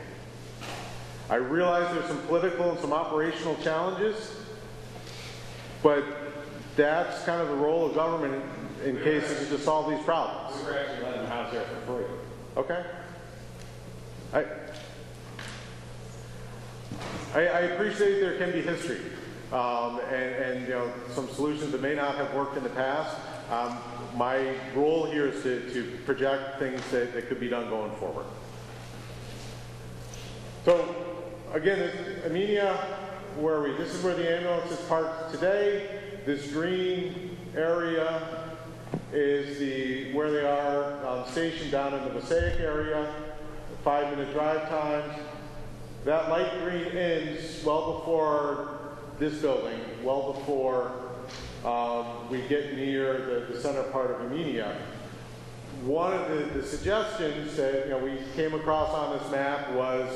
[SPEAKER 2] I realize there's some political and some operational challenges, but that's kind of the role of government in cases to solve these problems.
[SPEAKER 9] We were actually letting them house there for free.
[SPEAKER 2] Okay. I appreciate there can be history and you know, some solutions that may not have worked in the past. My role here is to project things that could be done going forward. So again, Amenia, where are we? This is where the ambulance is parked today. This green area is where they are stationed down in the Passaic area, 5-minute drive times. That light green ends well before this building, well before we get near the center part of Amenia. One of the suggestions that we came across on this map was,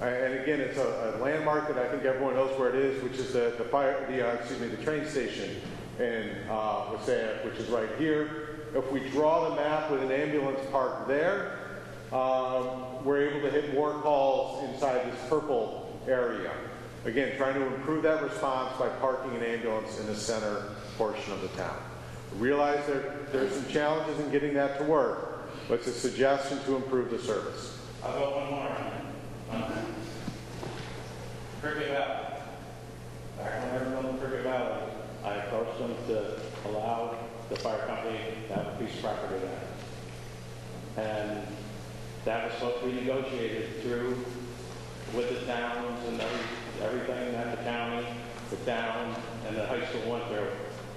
[SPEAKER 2] and again, it's a landmark that I think everyone knows where it is, which is the train station in Passaic, which is right here. If we draw the map with an ambulance parked there, we're able to hit more calls inside this purple area. Again, trying to improve that response by parking an ambulance in the center portion of the town. Realize there's some challenges in getting that to work, but it's a suggestion to improve the service.
[SPEAKER 9] I'll go one more. Cricket Valley. Back when I was in Cricket Valley, I approached them to allow the fire company to have a piece of property there. And that was supposed to be negotiated through with the towns and everything that the county, the town, and the high school went through.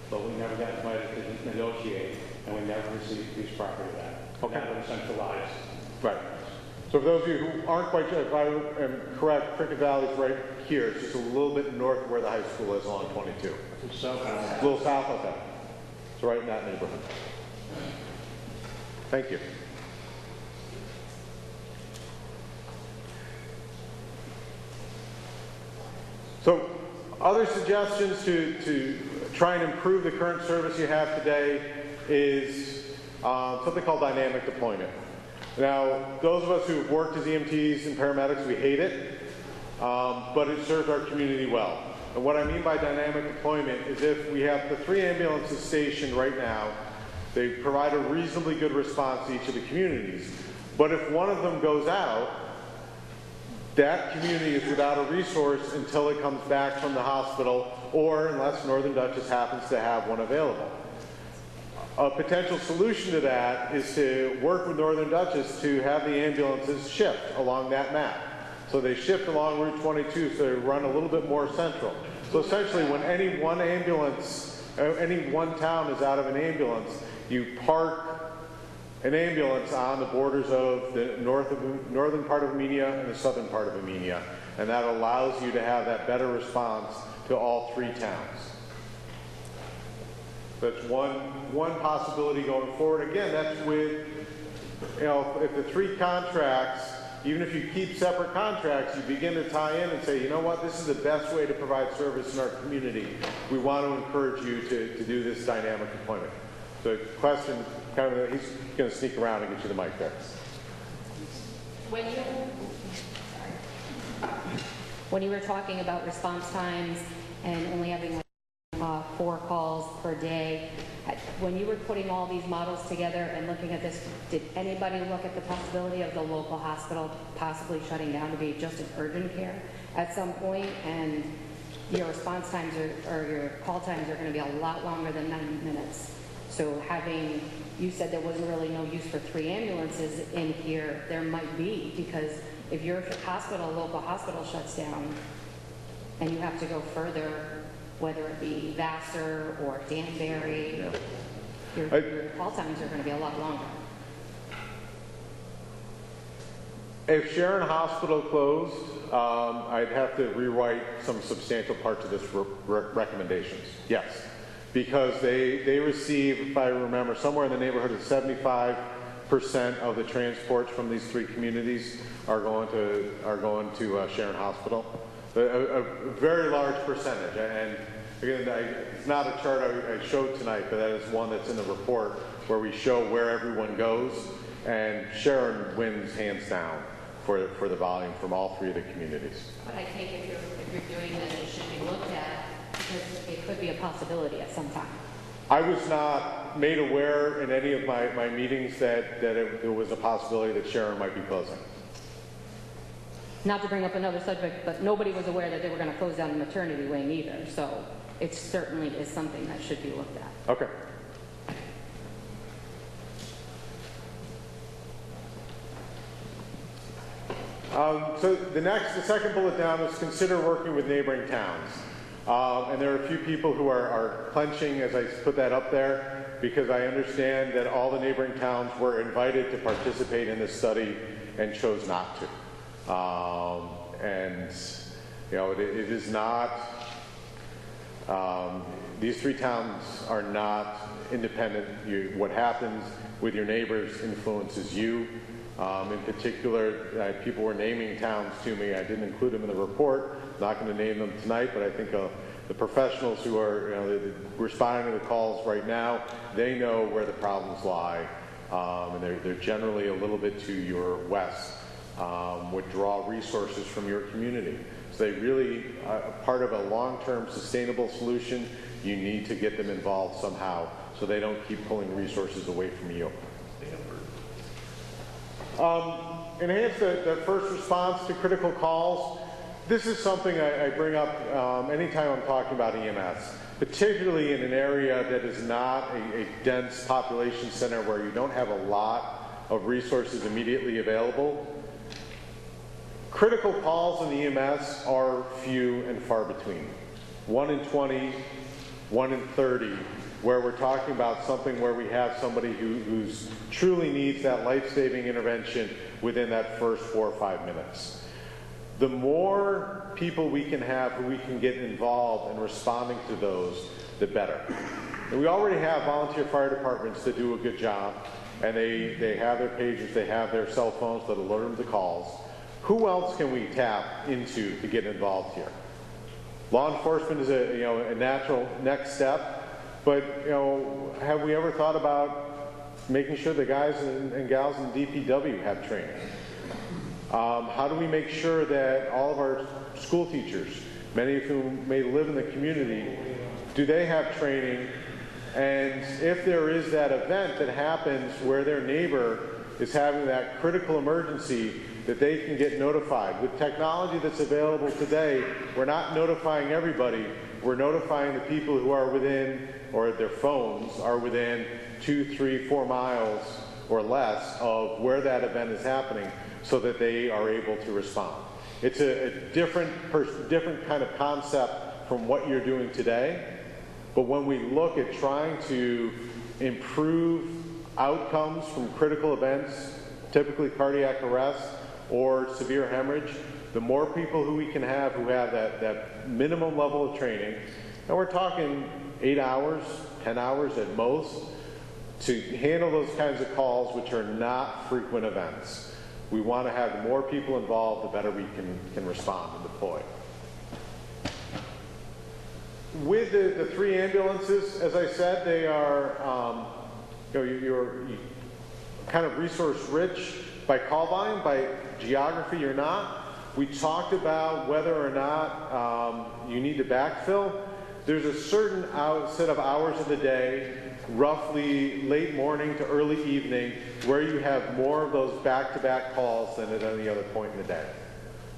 [SPEAKER 9] But we never got invited to negotiate, and we never received a piece of property back.
[SPEAKER 2] Okay.
[SPEAKER 9] That was centralized.
[SPEAKER 2] Right. So for those of you who aren't quite sure, if I am correct, Cricket Valley is right here. It's just a little bit north of where the high school is along 22.
[SPEAKER 9] So,
[SPEAKER 2] A little south of that. It's right in that neighborhood. Thank you. So other suggestions to try and improve the current service you have today is something called dynamic deployment. Now, those of us who have worked as EMTs and paramedics, we hate it, but it serves our community well. And what I mean by dynamic deployment is if we have the 3 ambulances stationed right now, they provide a reasonably good response to each of the communities. But if one of them goes out, that community is without a resource until it comes back from the hospital, or unless Northern Dutchess happens to have one available. A potential solution to that is to work with Northern Dutchess to have the ambulances shift along that map. So they shift along Route 22, so they run a little bit more central. So essentially, when any one ambulance, any one town is out of an ambulance, you park an ambulance on the borders of the northern part of Amenia and the southern part of Amenia. And that allows you to have that better response to all 3 towns. That's one possibility going forward. Again, that's with, if the 3 contracts, even if you keep separate contracts, you begin to tie in and say, you know what, this is the best way to provide service in our community. We want to encourage you to do this dynamic deployment. So question, he's going to sneak around and get you the mic there.
[SPEAKER 11] When you were talking about response times and only having 4 calls per day, when you were putting all these models together and looking at this, did anybody look at the possibility of the local hospital possibly shutting down to be just an urgent care at some point, and your response times or your call times are going to be a lot longer than 90 minutes? So you said there wasn't really no use for 3 ambulances in here. There might be, because if your local hospital shuts down and you have to go further, whether it be Vassar or Danbury, your call times are going to be a lot longer.
[SPEAKER 2] If Sharon Hospital closed, I'd have to rewrite some substantial parts of this recommendations. Yes. Because they receive, if I remember, somewhere in the neighborhood of 75% of the transports from these 3 communities are going to Sharon Hospital. a very large percentage. And again, it's not a chart I showed tonight, but that is one that's in the report where we show where everyone goes. And Sharon wins hands down for the volume from all three of the communities.
[SPEAKER 11] But I think if you're doing this, it should be looked at because it could be a possibility at some time.
[SPEAKER 2] I was not made aware in any of my meetings that there was a possibility that Sharon might be closing.
[SPEAKER 11] Not to bring up another subject, but nobody was aware that they were going to close down the maternity wing either. So it certainly is something that should be looked at.
[SPEAKER 2] Okay. So the second bullet down is consider working with neighboring towns. And there are a few people who are clenching as I put that up there because I understand that all the neighboring towns were invited to participate in this study and chose not to. And you know, it is not, these three towns are not independent. What happens with your neighbors influences you. In particular, people were naming towns to me. I didn't include them in the report. Not going to name them tonight, but I think the professionals who are responding to the calls right now, they know where the problems lie, and they're generally a little bit to your west, would draw resources from your community. So they really are part of a long-term sustainable solution. You need to get them involved somehow so they don't keep pulling resources away from you. Enhance the first response to critical calls. This is something I bring up anytime I'm talking about EMS, particularly in an area that is not a dense population center where you don't have a lot of resources immediately available. Critical calls in EMS are few and far between. 1 in 20, 1 in 30, where we're talking about something where we have somebody who's truly needs that life-saving intervention within that first 4 or 5 minutes. The more people we can have who we can get involved in responding to those, the better. And we already have volunteer fire departments that do a good job, and they have their pagers, they have their cell phones that alert them to calls. Who else can we tap into to get involved here? Law enforcement is a natural next step. But have we ever thought about making sure the guys and gals in DPW have training? How do we make sure that all of our school teachers, many of whom may live in the community, do they have training? And if there is that event that happens where their neighbor is having that critical emergency, that they can get notified. With technology that's available today, we're not notifying everybody. We're notifying the people who are within, or their phones are within 2, 3, 4 miles or less of where that event is happening so that they are able to respond. It's a different kind of concept from what you're doing today, but when we look at trying to improve outcomes from critical events, typically cardiac arrest or severe hemorrhage, the more people who we can have who have that minimum level of training, and we're talking 8 hours, 10 hours at most, to handle those kinds of calls which are not frequent events. We want to have more people involved, the better we can respond and deploy. With the 3 ambulances, as I said, they are, you're kind of resource rich by call volume, by geography you're not. We talked about whether or not you need to backfill. There's a certain set of hours of the day, roughly late morning to early evening, where you have more of those back-to-back calls than at any other point in the day.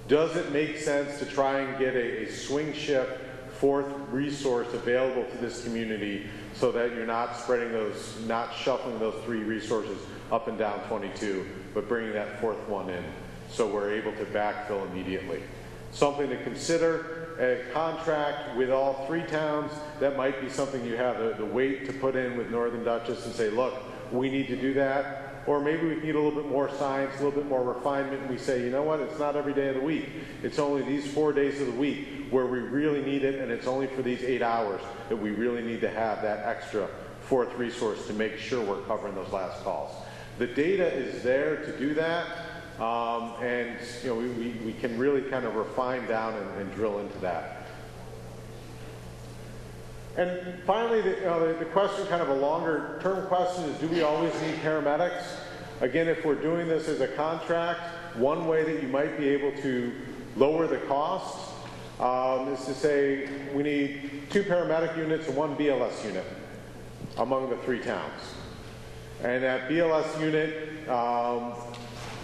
[SPEAKER 2] Does it make sense to try and get a swing shift 4th resource available to this community so that you're not spreading those, not shuffling those 3 resources up and down 22, but bringing that 4th one in so we're able to backfill immediately? Something to consider. A contract with all 3 towns, that might be something you have the weight to put in with Northern Dutchess and say, look, we need to do that. Or maybe we need a little bit more science, a little bit more refinement, and we say, you know what, it's not every day of the week. It's only these 4 days of the week where we really need it, and it's only for these 8 hours that we really need to have that extra 4th resource to make sure we're covering those last calls. The data is there to do that. And you know, we can really kind of refine down and drill into that. And finally, the question, kind of a longer term question, is do we always need paramedics? Again, if we're doing this as a contract, one way that you might be able to lower the cost is to say we need 2 paramedic units and 1 BLS unit among the 3 towns. And that BLS unit,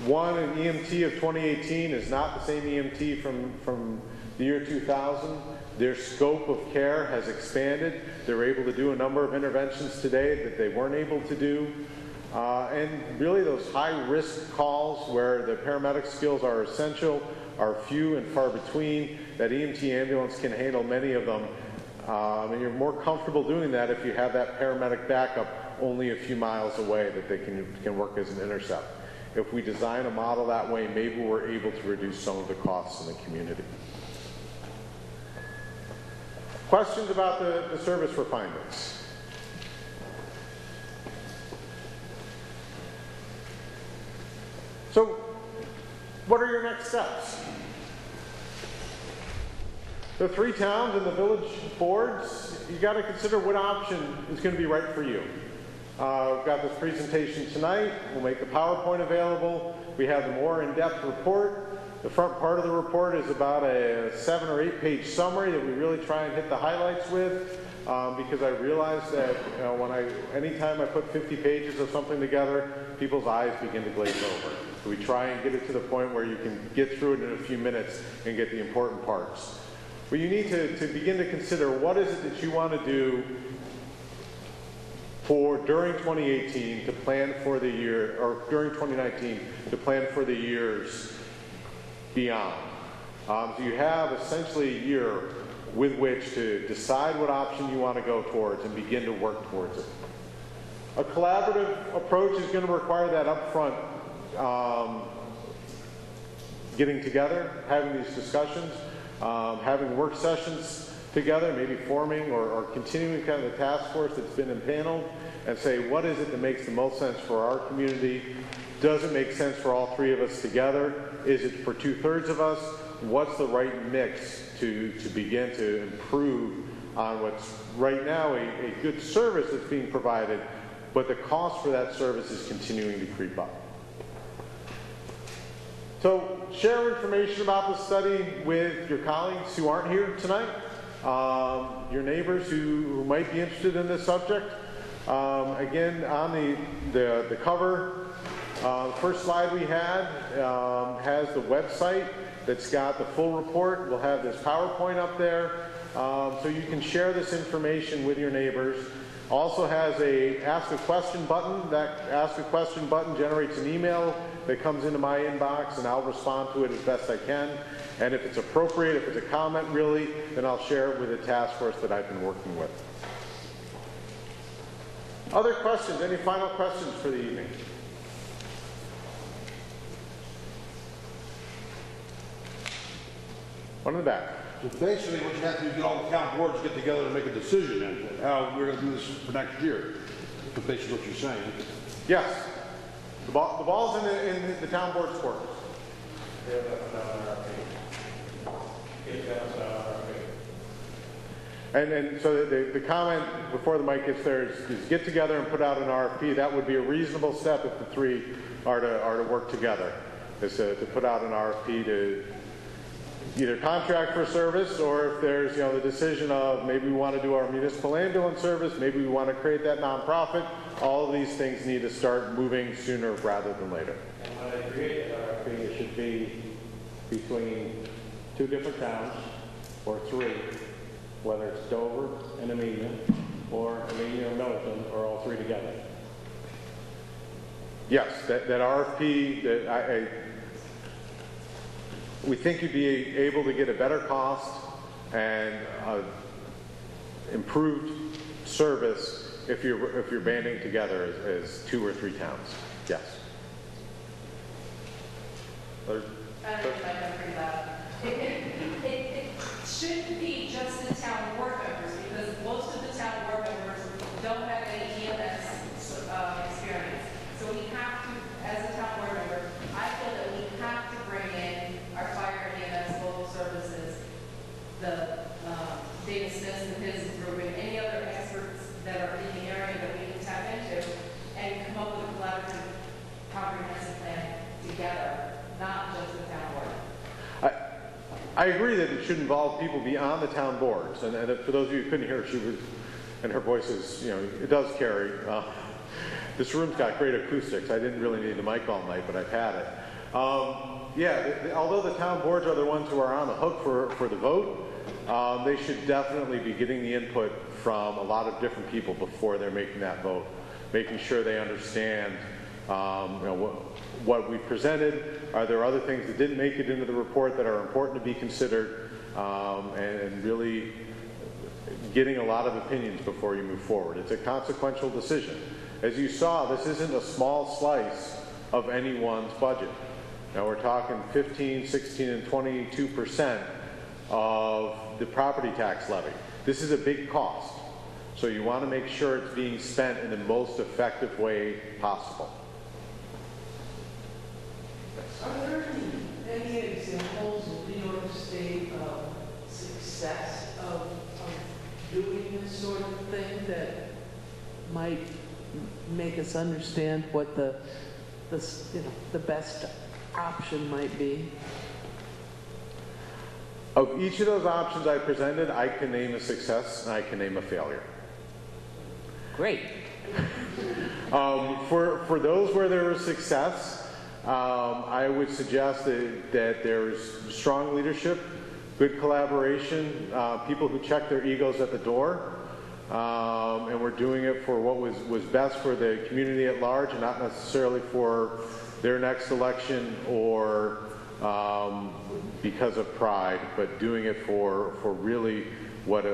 [SPEAKER 2] one, an EMT of 2018 is not the same EMT from the year 2000. Their scope of care has expanded. They're able to do a number of interventions today that they weren't able to do. And really those high-risk calls where the paramedic skills are essential are few and far between. That EMT ambulance can handle many of them. And you're more comfortable doing that if you have that paramedic backup only a few miles away that they can work as an intercept. If we design a model that way, maybe we're able to reduce some of the costs in the community. Questions about the service refinements? So, what are your next steps? The 3 towns and the village boards, you got to consider what option is going to be right for you. We've got this presentation tonight. We'll make the PowerPoint available. We have the more in-depth report. The front part of the report is about a 7 or 8 page summary that we really try and hit the highlights with, because I realize that anytime I put 50 pages of something together, people's eyes begin to glaze over. So we try and get it to the point where you can get through it in a few minutes and get the important parts. But you need to begin to consider what is it that you want to do during 2018 to plan for the year, or during 2019 to plan for the years beyond. So you have essentially a year with which to decide what option you want to go towards and begin to work towards it. A collaborative approach is going to require that upfront getting together, having these discussions, having work sessions together, maybe forming or continuing kind of the task force that's been impaneled, and say what is it that makes the most sense for our community? Does it make sense for all 3 of us together? Is it for 2/3 of us? What's the right mix to begin to improve on what's right now a good service that's being provided, but the cost for that service is continuing to creep up? So share information about the study with your colleagues who aren't here tonight, your neighbors who might be interested in this subject. Again, on the cover, the first slide we had has the website that's got the full report. We'll have this PowerPoint up there, so you can share this information with your neighbors. Also has a Ask a Question button. That Ask a Question button generates an email that comes into my inbox, and I'll respond to it as best I can. And if it's appropriate, if it's a comment really, then I'll share it with the task force that I've been working with. Other questions? Any final questions for the evening? One in the back.
[SPEAKER 1] So basically what you have to do is get all the town boards get together and make a decision on how we're going to do this for next year. That's basically what you're saying.
[SPEAKER 2] Yes. The ball's in the town board's court. And so the comment before the mic gets there is get together and put out an RFP. That would be a reasonable step if the 3 are to work together, is to put out an RFP to either contract for service, or if there's the decision of maybe we want to do our municipal ambulance service, maybe we want to create that nonprofit. All of these things need to start moving sooner rather than later.
[SPEAKER 9] And when I create an RFP, it should be between 2 different towns, or 3, whether it's Dover and Amelia, or Amelia and Milton, or all 3 together.
[SPEAKER 2] Yes, that RFP, we think you'd be able to get a better cost and improved service if you're banding together as 2 or 3 towns. Yes.
[SPEAKER 8] I don't know if I can bring that up. It shouldn't be just the town board members, because most of the town board members don't have any EMS experience. So we have to, as a town board member, I feel that we
[SPEAKER 2] I agree that it should involve people beyond the town boards. And for those of you who couldn't hear, she was, and her voice is, you know, it does carry. This room's got great acoustics. I didn't really need the mic all night, but I've had it. Although the town boards are the ones who are on the hook for the vote, they should definitely be getting the input from a lot of different people before they're making that vote, making sure they understand what we presented. Are there other things that didn't make it into the report that are important to be considered, and really getting a lot of opinions before you move forward. It's a consequential decision. As you saw, this isn't a small slice of anyone's budget. Now we're talking 15, 16, and 22% of the property tax levy. This is a big cost. So you want to make sure it's being spent in the most effective way possible.
[SPEAKER 7] Are there any examples in New York State of success of doing this sort of thing that might make us understand what the best option might be?
[SPEAKER 2] Of each of those options I presented, I can name a success and I can name a failure.
[SPEAKER 7] Great.
[SPEAKER 2] For those where there was success, I would suggest that there's strong leadership, good collaboration, people who check their egos at the door, and we're doing it for what was best for the community at large and not necessarily for their next election or because of pride, but doing it for really what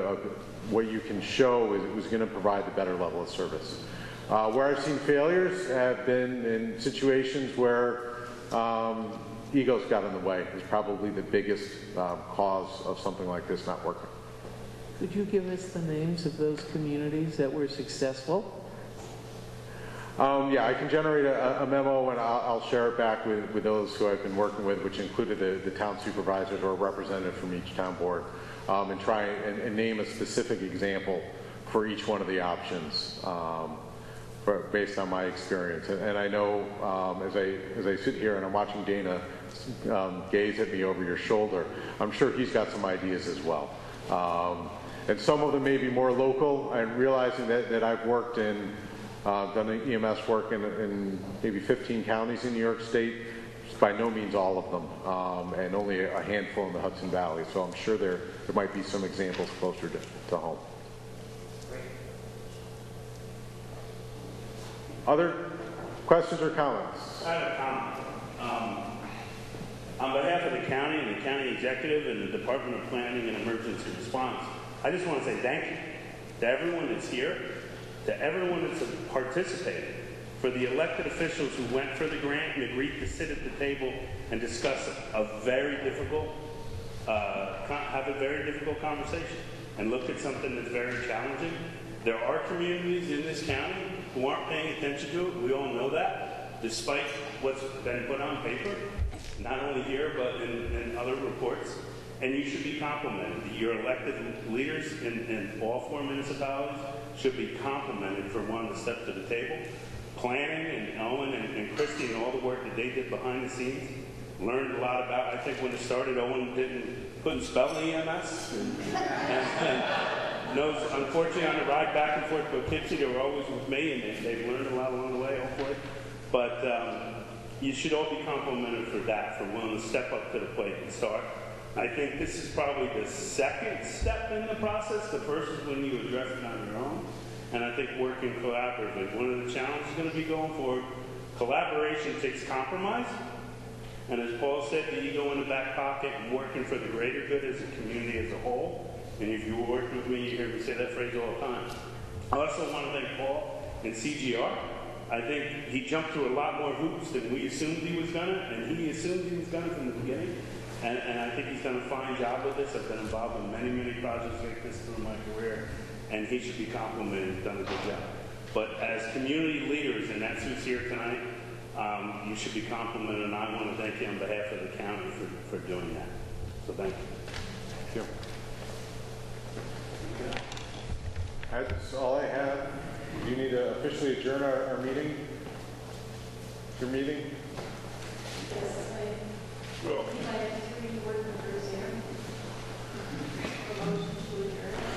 [SPEAKER 2] you can show is it was going to provide the better level of service. Where I've seen failures have been in situations where egos got in the way. Is probably the biggest cause of something like this not working.
[SPEAKER 7] Could you give us the names of those communities that were successful?
[SPEAKER 2] Yeah, I can generate a memo and I'll share it back with those who I've been working with, which included the town supervisors or a representative from each town board, and try and name a specific example for each one of the options based on my experience. And I know as I sit here and I'm watching Dana gaze at me over your shoulder, I'm sure he's got some ideas as well. And some of them may be more local, and realizing that I've worked in done EMS work in maybe 15 counties in New York State. It's by no means all of them, and only a handful in the Hudson Valley. So I'm sure there might be some examples closer to home. Other questions or comments?
[SPEAKER 10] I have a comment. On behalf of the county and the county executive and the Department of Planning and Emergency Response, I just want to say thank you to everyone that's here, to everyone that's participated, for the elected officials who went for the grant and agreed to sit at the table and discuss have a very difficult conversation and look at something that's very challenging. There are communities in this county who aren't paying attention to it. We all know that, despite what's been put on paper, not only here but in other reports. And you should be complimented. Your elected leaders in all 4 municipalities should be complimented for wanting to step to the table. Planning and Owen and Christy and all the work that they did behind the scenes. Learned a lot about, I think when it started, Owen couldn't spell EMS. And knows, unfortunately, on the ride back and forth to Poughkeepsie, they were always with me, and they've learned a lot along the way, hopefully. But you should all be complimented for that, for willing to step up to the plate and start. I think this is probably the second step in the process. The first is when you address it on your own. And I think working collaboratively. One of the challenges is going to be going forward. Collaboration takes compromise. And as Paul said, the ego in the back pocket and working for the greater good as a community as a whole. And if you were working with me, you hear me say that phrase all the time. I also want to thank Paul and CGR. I think he jumped through a lot more hoops than we assumed he was going to. And he assumed he was going to from the beginning. And I think he's done a fine job with this. I've been involved in many, many projects like this through my career, and he should be complimented. He's done a good job. But as community leaders, and that's who's here tonight, you should be complimented, and I want to thank you on behalf of the county for doing that. So thank you.
[SPEAKER 2] Thank you. That's all I have. Do you need to officially adjourn our meeting? Your meeting?
[SPEAKER 5] Yes, I have 3 board members here. a motion to adjourn.